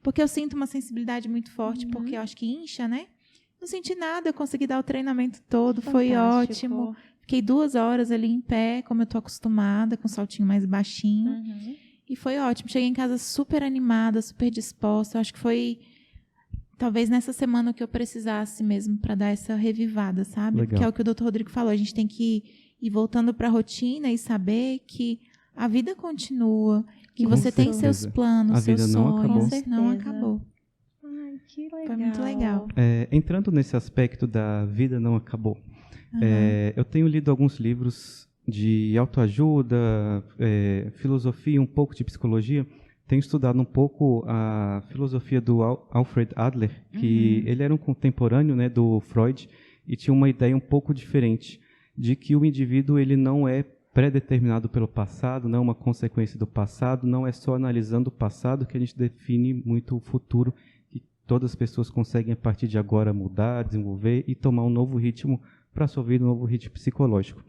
Porque eu sinto uma sensibilidade muito forte, porque eu acho que incha, né? Não senti nada, eu consegui dar o treinamento todo, foi ótimo. Fiquei 2 horas ali em pé, como eu tô acostumada, com o saltinho mais baixinho. E foi ótimo. Cheguei em casa super animada, super disposta. Eu acho que foi, talvez, nessa semana que eu precisasse mesmo para dar essa revivada, sabe? Legal. Porque é o que o Dr. Rodrigo falou. A gente tem que ir voltando para a rotina e saber que a vida continua, que você tem seus planos, seus sonhos. Não acabou. Ai, que legal. Foi muito legal. Entrando nesse aspecto da vida não acabou, eu tenho lido alguns livros de autoajuda, filosofia, um pouco de psicologia. Tenho estudado um pouco a filosofia do Alfred Adler, que ele era um contemporâneo, né, do Freud, e tinha uma ideia um pouco diferente, de que o indivíduo ele não é pré-determinado pelo passado, não é uma consequência do passado, não é só analisando o passado que a gente define muito o futuro, e todas as pessoas conseguem, a partir de agora, mudar, desenvolver e tomar um novo ritmo para a sua vida, um novo ritmo psicológico.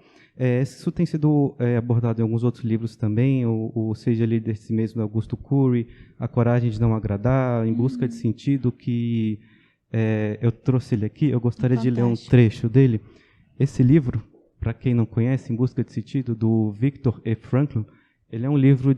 Isso tem sido abordado em alguns outros livros também, o Seja Líder de Si Mesmo, de Augusto Curry, A Coragem de Não Agradar, Em Busca de Sentido, que eu trouxe ele aqui, eu gostaria de ler um trecho dele. Esse livro, para quem não conhece, Em Busca de Sentido, do Viktor E. Frankl, Ele é um livro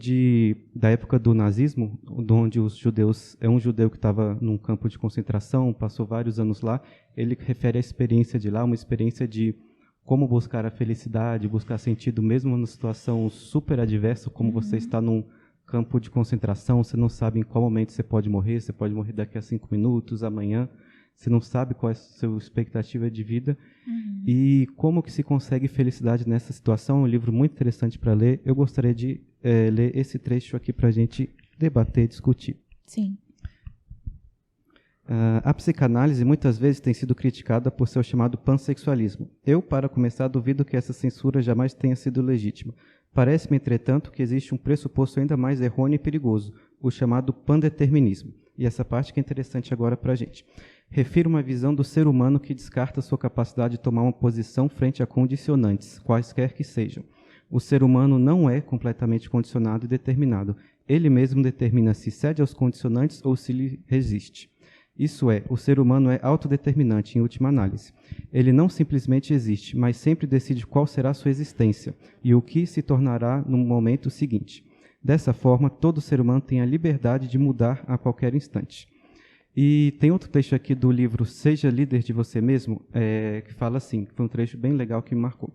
da época do nazismo, onde os judeus... É um judeu que estava num campo de concentração, passou vários anos lá. Ele refere a experiência de lá, uma experiência de como buscar a felicidade, buscar sentido, mesmo numa situação super adversa, como você está num campo de concentração, você não sabe em qual momento você pode morrer daqui a 5 minutos, amanhã, você não sabe qual é a sua expectativa de vida, e como que se consegue felicidade nessa situação. É um livro muito interessante para ler. Eu gostaria de ler esse trecho aqui para a gente debater, discutir. Sim. A psicanálise muitas vezes tem sido criticada por seu chamado pansexualismo. Eu, para começar, duvido que essa censura jamais tenha sido legítima. Parece-me, entretanto, que existe um pressuposto ainda mais errôneo e perigoso, o chamado pandeterminismo. E essa parte que é interessante agora para a gente. Refiro uma visão do ser humano que descarta sua capacidade de tomar uma posição frente a condicionantes, quaisquer que sejam. O ser humano não é completamente condicionado e determinado. Ele mesmo determina se cede aos condicionantes ou se lhe resiste. Isso é, o ser humano é autodeterminante, em última análise. Ele não simplesmente existe, mas sempre decide qual será sua existência e o que se tornará no momento seguinte. Dessa forma, todo ser humano tem a liberdade de mudar a qualquer instante. E tem outro trecho aqui do livro Seja Líder de Você Mesmo, que fala assim, foi um trecho bem legal que me marcou.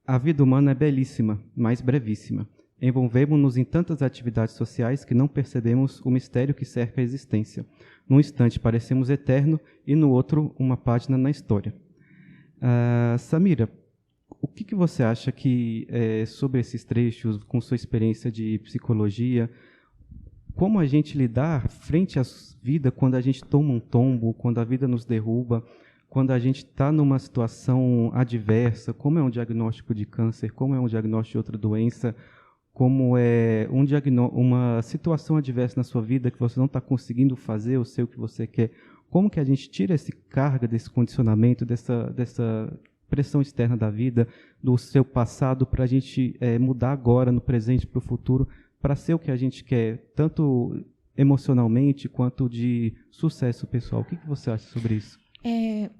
A vida humana é belíssima, mas brevíssima. Envolvemos-nos em tantas atividades sociais que não percebemos o mistério que cerca a existência. Num instante parecemos eterno e no outro uma página na história. Samira, o que você acha que sobre esses trechos, com sua experiência de psicologia, como a gente lidar frente à vida quando a gente toma um tombo, quando a vida nos derruba, quando a gente está numa situação adversa, como é um diagnóstico de câncer, como é um diagnóstico de outra doença, como é uma situação adversa na sua vida que você não está conseguindo fazer ou ser o que você quer, como que a gente tira esse carga, desse condicionamento, dessa pressão externa da vida, do seu passado, para a gente mudar agora, no presente, para o futuro, para ser o que a gente quer, tanto emocionalmente quanto de sucesso pessoal. O que você acha sobre isso?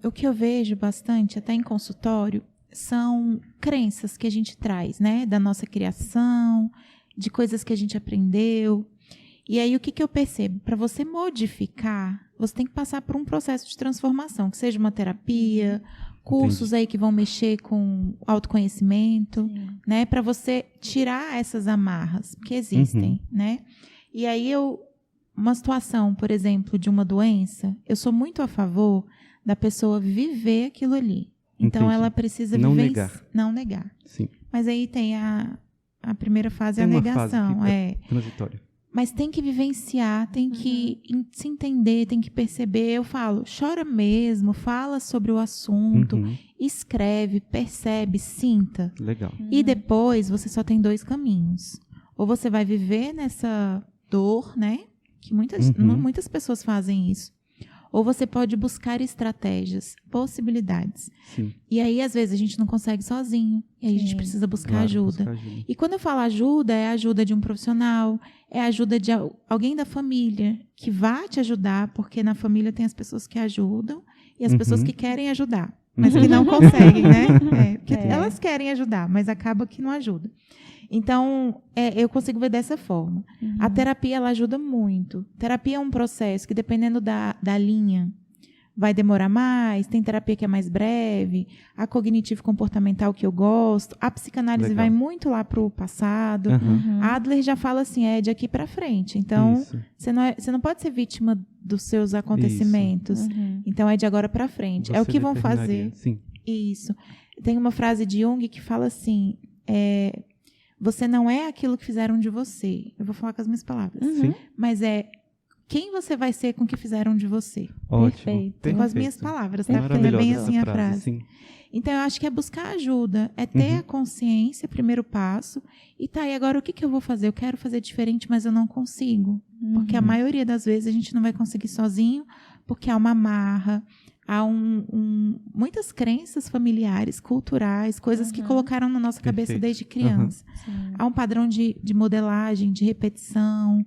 O que eu vejo bastante, até em consultório, são crenças que a gente traz, né? Da nossa criação, de coisas que a gente aprendeu. E aí, o que eu percebo? Para você modificar, você tem que passar por um processo de transformação, que seja uma terapia, cursos aí que vão mexer com autoconhecimento, né? Para você tirar essas amarras que existem, né? E aí, uma situação, por exemplo, de uma doença, eu sou muito a favor da pessoa viver aquilo ali. Então, ela precisa não negar. Sim. Mas aí tem a primeira fase, a negação. Transitória. Mas tem que vivenciar, tem que se entender, tem que perceber. Eu falo, chora mesmo, fala sobre o assunto, escreve, percebe, sinta. Legal. E depois, você só tem 2 caminhos. Ou você vai viver nessa dor, né? Que muitas pessoas fazem isso. Ou você pode buscar estratégias, possibilidades. Sim. E aí, às vezes, a gente não consegue sozinho. E aí a gente precisa buscar ajuda. E quando eu falo ajuda, é a ajuda de um profissional, é a ajuda de alguém da família que vai te ajudar, porque na família tem as pessoas que ajudam e as pessoas que querem ajudar, mas que não conseguem, né? Porque elas querem ajudar, mas acaba que não ajuda. Então, eu consigo ver dessa forma. A terapia, ela ajuda muito. Terapia é um processo que, dependendo da linha, vai demorar mais. Tem terapia que é mais breve. A cognitivo-comportamental, que eu gosto. A psicanálise vai muito lá para o passado. A Adler já fala assim, de aqui para frente. Então, você não pode ser vítima dos seus acontecimentos. Então, é de agora para frente. Você é o que vão fazer. Sim. Isso. Tem uma frase de Jung que fala assim... Você não é aquilo que fizeram de você. Eu vou falar com as minhas palavras. Mas quem você vai ser com o que fizeram de você. Ótimo. Perfeito. Com as minhas palavras, tá? Porque não é bem assim a frase. Sim. Então, eu acho que é buscar ajuda. É ter a consciência, primeiro passo. E e agora o que eu vou fazer? Eu quero fazer diferente, mas eu não consigo. Porque a maioria das vezes a gente não vai conseguir sozinho, porque há uma amarra, há muitas crenças familiares, culturais, coisas que colocaram na nossa cabeça desde criança. Há um padrão de modelagem, de repetição.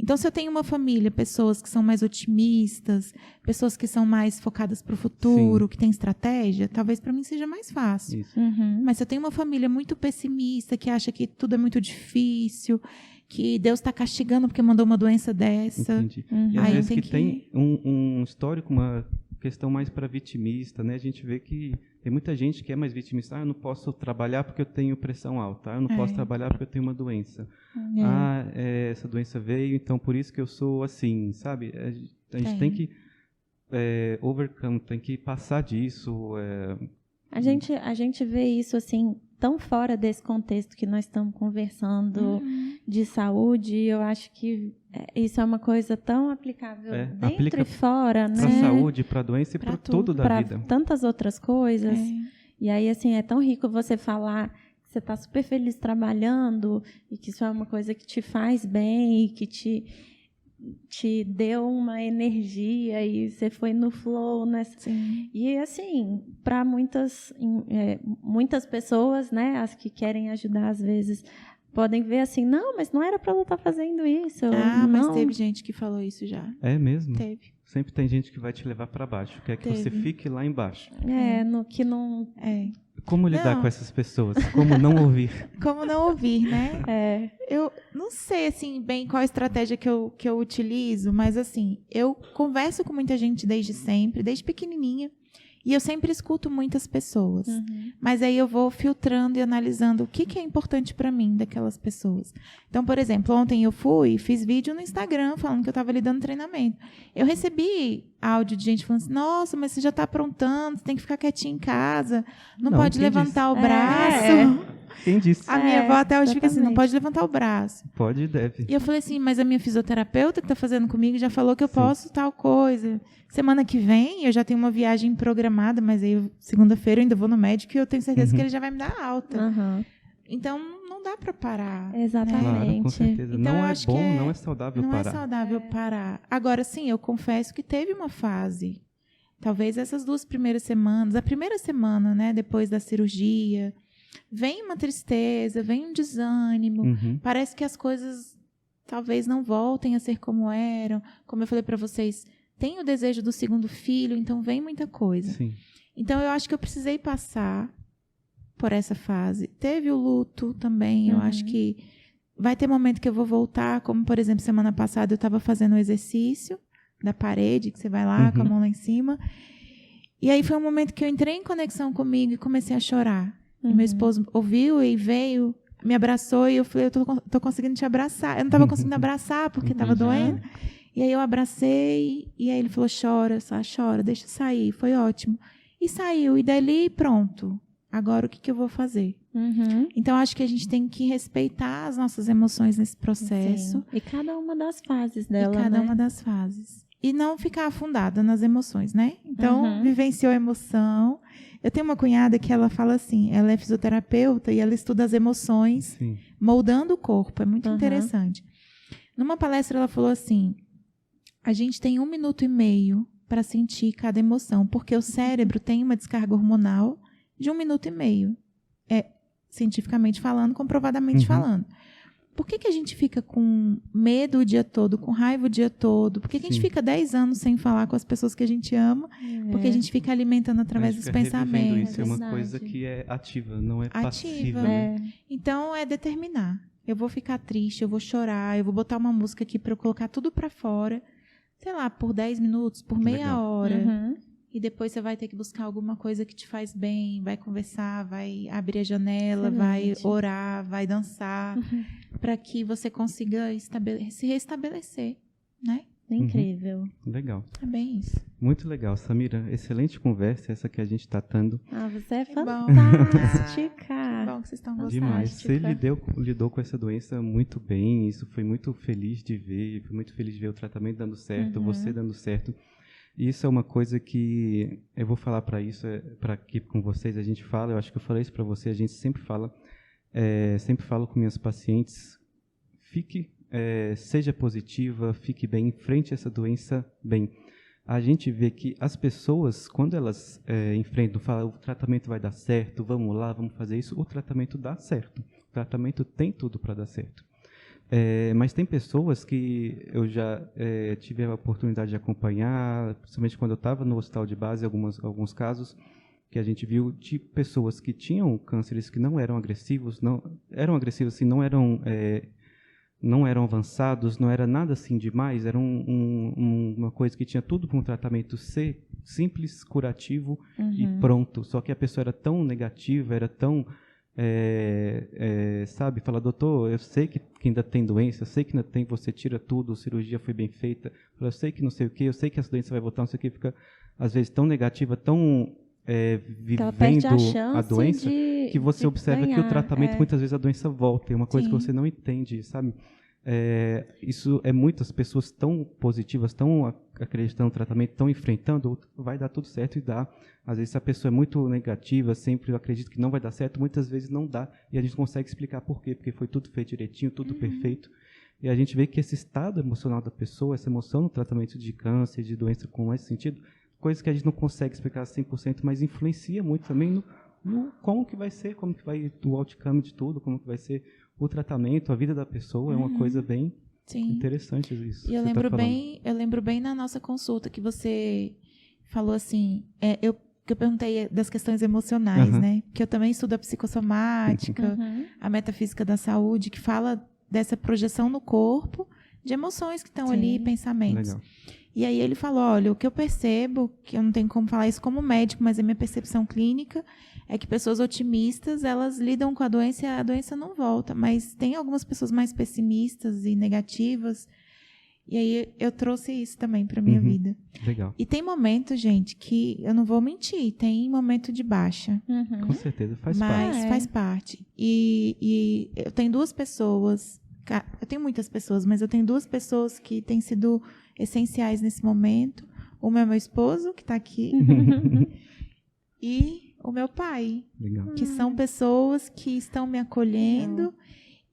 Então, se eu tenho uma família, pessoas que são mais otimistas, pessoas que são mais focadas para o futuro, que têm estratégia, talvez para mim seja mais fácil. Mas se eu tenho uma família muito pessimista, que acha que tudo é muito difícil, que Deus está castigando porque mandou uma doença dessa. Entendi. E às vezes que tem um histórico, uma questão mais para vitimista, né? A gente vê que tem muita gente que é mais vitimista. Eu não posso trabalhar porque eu tenho pressão alta. Eu não posso trabalhar porque eu tenho uma doença. Essa doença veio, então por isso que eu sou assim, sabe? A gente tem que overcome, tem que passar disso. A gente vê isso assim tão fora desse contexto que nós estamos conversando de saúde. Eu acho que isso é uma coisa tão aplicável dentro e fora, né? Para a saúde, para a doença e para tudo da vida. Para tantas outras coisas. E aí, assim, é tão rico você falar que você está super feliz trabalhando e que isso é uma coisa que te faz bem e que te deu uma energia e você foi no flow, né? Sim. E assim, para muitas pessoas, né, as que querem ajudar às vezes, podem ver assim, não, mas não era para eu estar fazendo isso. Mas teve gente que falou isso já. É mesmo? Teve. Sempre tem gente que vai te levar para baixo, quer que você fique lá embaixo. Que não... Como lidar com essas pessoas? Como não ouvir? Como não ouvir, né? Eu não sei, assim, bem qual a estratégia que eu utilizo, mas, assim, eu converso com muita gente desde sempre, desde pequenininha, e eu sempre escuto muitas pessoas. Mas aí eu vou filtrando e analisando o que é importante para mim daquelas pessoas. Então, por exemplo, ontem eu fiz vídeo no Instagram falando que eu estava ali dando treinamento. Eu recebi áudio de gente falando assim, nossa, mas você já está aprontando, você tem que ficar quietinho em casa, não pode levantar o braço. Quem disse? A minha avó até hoje fica assim, não pode levantar o braço. Pode e deve. E eu falei assim, mas a minha fisioterapeuta que está fazendo comigo já falou que eu posso tal coisa. Semana que vem eu já tenho uma viagem programada, mas aí segunda-feira eu ainda vou no médico e eu tenho certeza que ele já vai me dar alta. Então não dá para parar. Exatamente. Claro, com certeza. Então, não é bom, não é saudável parar. Não é saudável parar. Agora, sim, eu confesso que teve uma fase, talvez essas 2 primeiras semanas, a primeira semana, né, depois da cirurgia, vem uma tristeza, vem um desânimo, parece que as coisas talvez não voltem a ser como eram. Como eu falei para vocês, tem o desejo do segundo filho, então vem muita coisa. Sim. Então, eu acho que eu precisei passar por essa fase. Teve o luto também, eu acho que vai ter momento que eu vou voltar, como, por exemplo, semana passada eu estava fazendo o exercício da parede, que você vai lá com a mão lá em cima, e aí foi um momento que eu entrei em conexão comigo e comecei a chorar. E meu esposo ouviu e veio, me abraçou e eu falei, eu tô conseguindo te abraçar. Eu não estava conseguindo abraçar porque estava doendo. E aí eu abracei e aí ele falou, chora, só chora, deixa sair. Foi ótimo. E saiu. E dali, pronto. Agora o que eu vou fazer? Então, acho que a gente tem que respeitar as nossas emoções nesse processo. Sim. E cada uma das fases dela, uma das fases. E não ficar afundada nas emoções, né? Então, vivenciou a emoção. Eu tenho uma cunhada que ela fala assim, ela é fisioterapeuta e ela estuda as emoções, moldando o corpo. É muito interessante. Numa palestra, ela falou assim, a gente tem 1 minuto e meio para sentir cada emoção, porque o cérebro tem uma descarga hormonal de 1 minuto e meio. Cientificamente falando, comprovadamente falando. Por que a gente fica com medo o dia todo, com raiva o dia todo? Por que a gente fica 10 anos sem falar com as pessoas que a gente ama? Porque a gente fica alimentando através dos pensamentos. Isso é uma coisa que é ativa, não é passiva. Né? Então, é determinar. Eu vou ficar triste, eu vou chorar, eu vou botar uma música aqui para eu colocar tudo para fora, sei lá, por 10 minutos, por meia hora. E depois você vai ter que buscar alguma coisa que te faz bem, vai conversar, vai abrir a janela, vai orar, vai dançar, para que você consiga se restabelecer, né? Incrível. Legal. É bem isso. Muito legal, Samira. Excelente conversa essa que a gente está tendo. Você é fantástica. Que bom que vocês estão gostando. Demais. Você lidou com essa doença muito bem. Isso foi muito feliz de ver. Fui muito feliz de ver o tratamento dando certo, você dando certo. E isso é uma coisa que eu vou falar para aqui com vocês. A gente fala, eu acho que eu falei isso para você, a gente sempre fala, sempre falo com minhas pacientes, seja positiva, fique bem, enfrente essa doença bem. A gente vê que as pessoas, quando elas enfrentam, falam, o tratamento vai dar certo, vamos lá, vamos fazer isso, o tratamento dá certo. O tratamento tem tudo para dar certo. Mas tem pessoas que eu já tive a oportunidade de acompanhar, principalmente quando eu estava no hospital de base, alguns casos que a gente viu de pessoas que tinham cânceres que não eram agressivos, assim, não eram avançados, não era nada assim demais, era uma coisa que tinha tudo para um tratamento ser simples, curativo e pronto. Só que a pessoa era tão negativa, era tão... sabe, fala, doutor, eu sei que ainda tem doença, eu sei que ainda tem, você tira tudo, a cirurgia foi bem feita, eu sei que não sei o que, eu sei que essa doença vai voltar, não sei o que, fica às vezes tão negativa, tão vivendo a doença, que você observa que o tratamento, muitas vezes a doença volta, é uma coisa que você não entende, sabe? Isso é muitas pessoas tão positivas, tão acreditando no tratamento, tão enfrentando, vai dar tudo certo e dá. Às vezes, se a pessoa é muito negativa, sempre acredita que não vai dar certo, muitas vezes não dá, e a gente consegue explicar por quê, porque foi tudo feito direitinho, tudo perfeito, e a gente vê que esse estado emocional da pessoa, essa emoção no tratamento de câncer, de doença com esse sentido, coisas que a gente não consegue explicar 100%, mas influencia muito também no como que vai ser, como que vai o outcome de tudo, como que vai ser o tratamento, a vida da pessoa, é uma coisa bem interessante isso. E eu lembro bem na nossa consulta que você falou assim, eu perguntei das questões emocionais, né? Que eu também estudo a psicossomática, a metafísica da saúde, que fala dessa projeção no corpo de emoções que estão ali, pensamentos. Legal. E aí ele falou, olha, o que eu percebo, que eu não tenho como falar isso como médico, mas a minha percepção clínica é que pessoas otimistas, elas lidam com a doença e a doença não volta. Mas tem algumas pessoas mais pessimistas e negativas. E aí eu trouxe isso também para a minha vida. Legal. E tem momentos, gente, que eu não vou mentir, tem momento de baixa. Com certeza, faz parte. Mas faz parte. E eu tenho duas pessoas, eu tenho muitas pessoas, mas eu tenho duas pessoas que têm sido essenciais nesse momento. Uma é meu esposo, que está aqui, e o meu pai. Legal. Que são pessoas que estão me acolhendo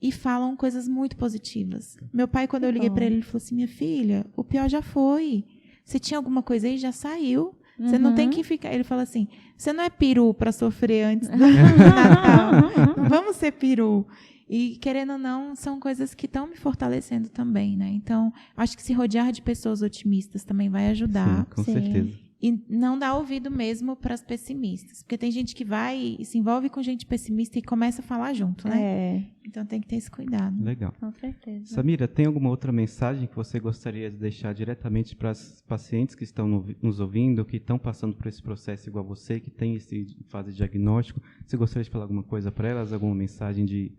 e falam coisas muito positivas. Meu pai, quando eu liguei para ele, ele falou assim, minha filha, o pior já foi. Se tinha alguma coisa aí, já saiu. Você não tem que ficar... Ele fala assim, você não é peru para sofrer antes do Natal. Vamos ser peru. E, querendo ou não, são coisas que estão me fortalecendo também, né? Então, acho que se rodear de pessoas otimistas também vai ajudar. Sim, com certeza. E não dar ouvido mesmo para as pessimistas. Porque tem gente que vai e se envolve com gente pessimista e começa a falar junto, né? Então tem que ter esse cuidado. Legal. Com certeza. Samira, tem alguma outra mensagem que você gostaria de deixar diretamente para as pacientes que estão nos ouvindo, que estão passando por esse processo igual a você, que tem esse fase de diagnóstico? Você gostaria de falar alguma coisa para elas? Alguma mensagem de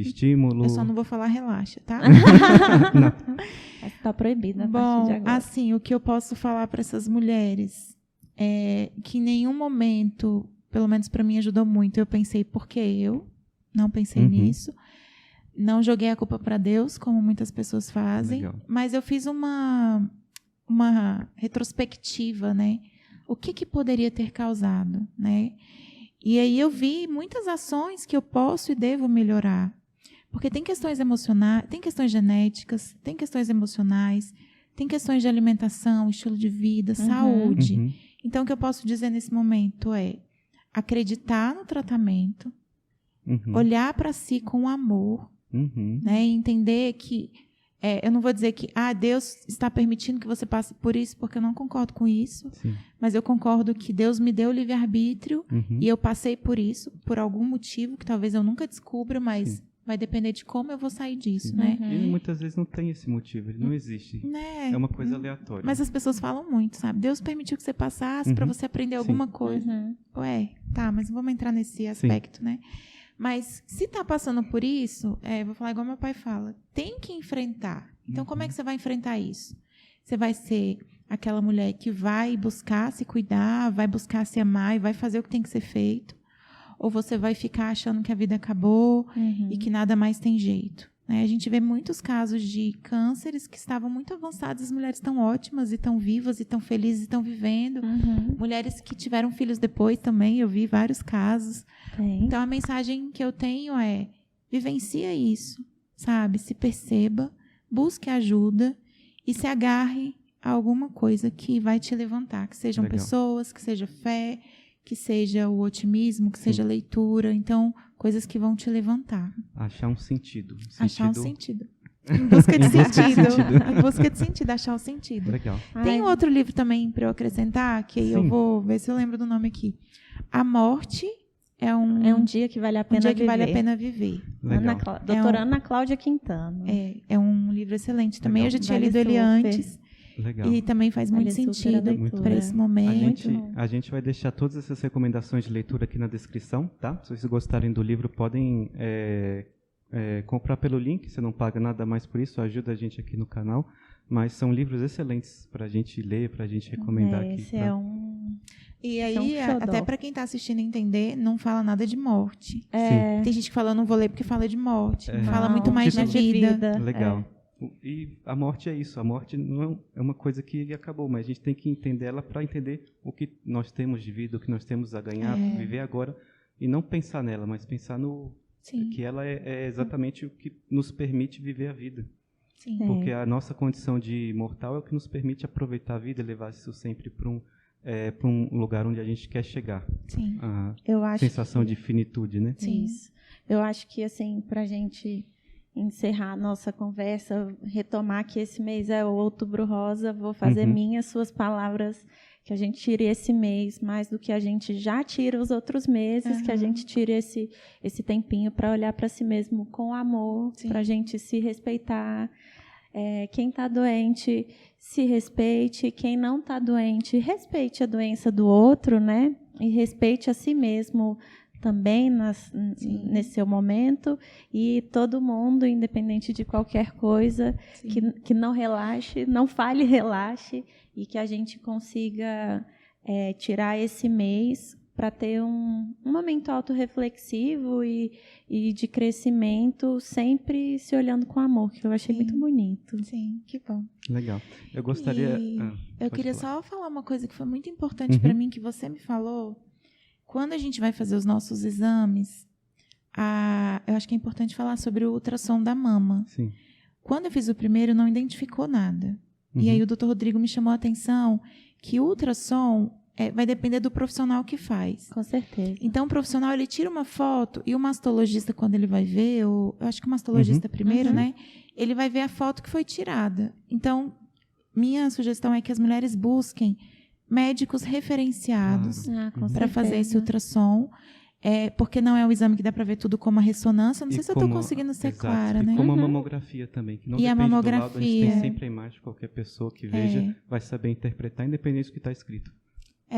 estímulo? Eu só não vou falar relaxa, tá? Não. Está proibido a partir de agora. Assim, o que eu posso falar para essas mulheres é que em nenhum momento, pelo menos para mim ajudou muito, eu pensei, por que eu? Não pensei nisso. Não joguei a culpa para Deus, como muitas pessoas fazem. Legal. Mas eu fiz uma retrospectiva, né? O que poderia ter causado, né? E aí eu vi muitas ações que eu posso e devo melhorar. Porque tem questões emocionais, tem questões genéticas, tem questões emocionais, tem questões de alimentação, estilo de vida, saúde. Então, o que eu posso dizer nesse momento é acreditar no tratamento, olhar para si com amor, né? E entender que... eu não vou dizer que Deus está permitindo que você passe por isso, porque eu não concordo com isso. Sim. Mas eu concordo que Deus me deu livre-arbítrio e eu passei por isso, por algum motivo que talvez eu nunca descubra, mas vai depender de como eu vou sair disso, né? E muitas vezes não tem esse motivo, ele não existe. É uma coisa aleatória. Mas as pessoas falam muito, sabe? Deus permitiu que você passasse para você aprender alguma coisa. Tá, mas não vamos entrar nesse aspecto, né? Mas se está passando por isso, vou falar igual meu pai fala, tem que enfrentar. Então, como é que você vai enfrentar isso? Você vai ser aquela mulher que vai buscar se cuidar, vai buscar se amar e vai fazer o que tem que ser feito? Ou você vai ficar achando que a vida acabou e que nada mais tem jeito? Né? A gente vê muitos casos de cânceres que estavam muito avançados, as mulheres estão ótimas e estão vivas e estão felizes e estão vivendo. Mulheres que tiveram filhos depois também, eu vi vários casos. Então, a mensagem que eu tenho é, vivencia isso, sabe? Se perceba, busque ajuda e se agarre a alguma coisa que vai te levantar. Que sejam pessoas, que seja fé, que seja o otimismo, que seja a leitura. Então, coisas que vão te levantar. Achar um sentido. Achar um sentido. Em busca de sentido. Em busca de sentido, achar o sentido. Legal. Tem outro livro também para eu acrescentar, que aí eu vou ver se eu lembro do nome aqui. A Morte é um dia que vale a pena viver. Vale a pena viver. Doutora Ana Cláudia Quintana. É um livro excelente também. Legal. Eu já tinha lido ele antes. Legal. E também faz muito sentido para esse momento. A gente vai deixar todas essas recomendações de leitura aqui na descrição, tá? Se vocês gostarem do livro, podem comprar pelo link, você não paga nada mais por isso, ajuda a gente aqui no canal. Mas são livros excelentes para a gente ler, para a gente recomendar aqui. Esse é um... E aí, até para quem está assistindo entender, não fala nada de morte. Tem gente que fala, eu não vou ler porque fala de morte. Fala muito mais de vida. Legal. E a morte é isso. A morte não é uma coisa que acabou, mas a gente tem que entender ela para entender o que nós temos de vida, o que nós temos a ganhar, viver agora. E não pensar nela, mas pensar no que ela é exatamente o que nos permite viver a vida. Sim. Porque a nossa condição de mortal é o que nos permite aproveitar a vida e levar isso sempre para um lugar onde a gente quer chegar. Sim. A sensação de finitude, né? Sim. Isso. Eu acho que, assim, para a gente encerrar a nossa conversa, retomar que esse mês é o Outubro Rosa, vou fazer minhas suas palavras, que a gente tire esse mês mais do que a gente já tira os outros meses, que a gente tire esse tempinho para olhar para si mesmo com amor, para a gente se respeitar. Quem está doente, se respeite. Quem não está doente, respeite a doença do outro, né? E respeite a si mesmo também nesse seu momento. E todo mundo, independente de qualquer coisa, que não relaxe, não fale, relaxe, e que a gente consiga tirar esse mês para ter um momento autorreflexivo e de crescimento, sempre se olhando com amor, que eu achei muito bonito. Sim, que bom. Legal. Eu gostaria... eu queria só falar uma coisa que foi muito importante para mim, que você me falou. Quando a gente vai fazer os nossos exames, eu acho que é importante falar sobre o ultrassom da mama. Sim. Quando eu fiz o primeiro, não identificou nada. E aí o Dr. Rodrigo me chamou a atenção que o ultrassom vai depender do profissional que faz. Com certeza. Então, o profissional, ele tira uma foto e o mastologista, quando ele vai ver, eu acho que o mastologista primeiro, né? Ele vai ver a foto que foi tirada. Então, minha sugestão é que as mulheres busquem médicos referenciados para fazer esse ultrassom. Porque não é o exame que dá para ver tudo como a ressonância. Não sei se eu estou conseguindo ser clara, né? E como a mamografia também, que não depende do laudo, a gente tem sempre a imagem de qualquer pessoa que veja, vai saber interpretar, independente do que está escrito.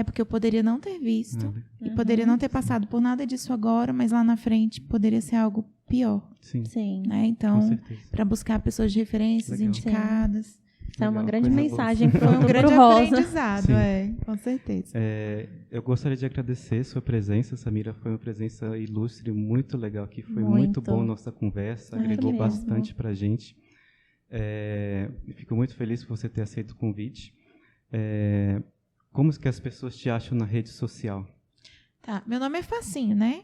Porque eu poderia não ter visto e poderia não ter passado por nada disso agora, mas lá na frente poderia ser algo pior. Sim. Né? Então, para buscar pessoas de referências indicadas. Isso é uma grande mensagem para um grande aprendizado, com certeza. Eu gostaria de agradecer sua presença, Samira. Foi uma presença ilustre, muito legal aqui. Foi muito bom nossa conversa, agregou bastante para a gente. Fico muito feliz por você ter aceito o convite. Como que as pessoas te acham na rede social? Meu nome é facinho, né?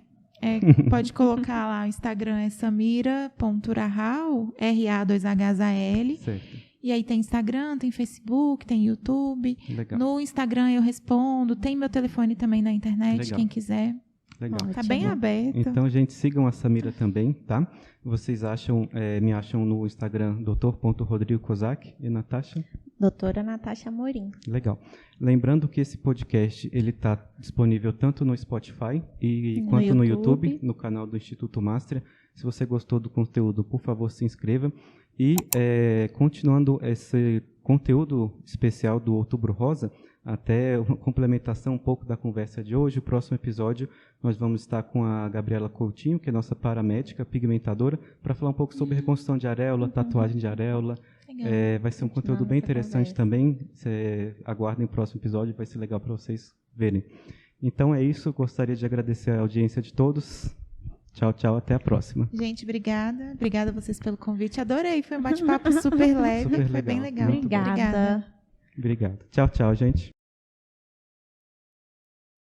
Pode colocar lá, o Instagram é samira.rahal, R-A-2-H-A-L. Certo. E aí tem Instagram, tem Facebook, tem YouTube. Legal. No Instagram eu respondo. Tem meu telefone também na internet, quem quiser. Legal. Tá bem aberto. Então, gente, sigam a Samira também, tá? Vocês me acham no Instagram, Dr.Rodrigo Kozak. E Natasha? Doutora Natasha Amorim. Legal. Lembrando que esse podcast ele está disponível tanto no Spotify quanto no YouTube, no canal do Instituto Mastria. Se você gostou do conteúdo, por favor, se inscreva. E, continuando esse conteúdo especial do Outubro Rosa, até uma complementação um pouco da conversa de hoje, o próximo episódio nós vamos estar com a Gabriela Coutinho, que é nossa paramédica pigmentadora, para falar um pouco sobre reconstrução de areola, tatuagem de areola. Vai ser um conteúdo bem interessante também. Aguardem o próximo episódio, vai ser legal para vocês verem. Então é isso, gostaria de agradecer a audiência de todos. Tchau, tchau, até a próxima. Gente, obrigada. Obrigada a vocês pelo convite. Adorei, foi um bate-papo super leve, foi bem legal. Obrigada. Obrigado. Tchau, tchau, gente.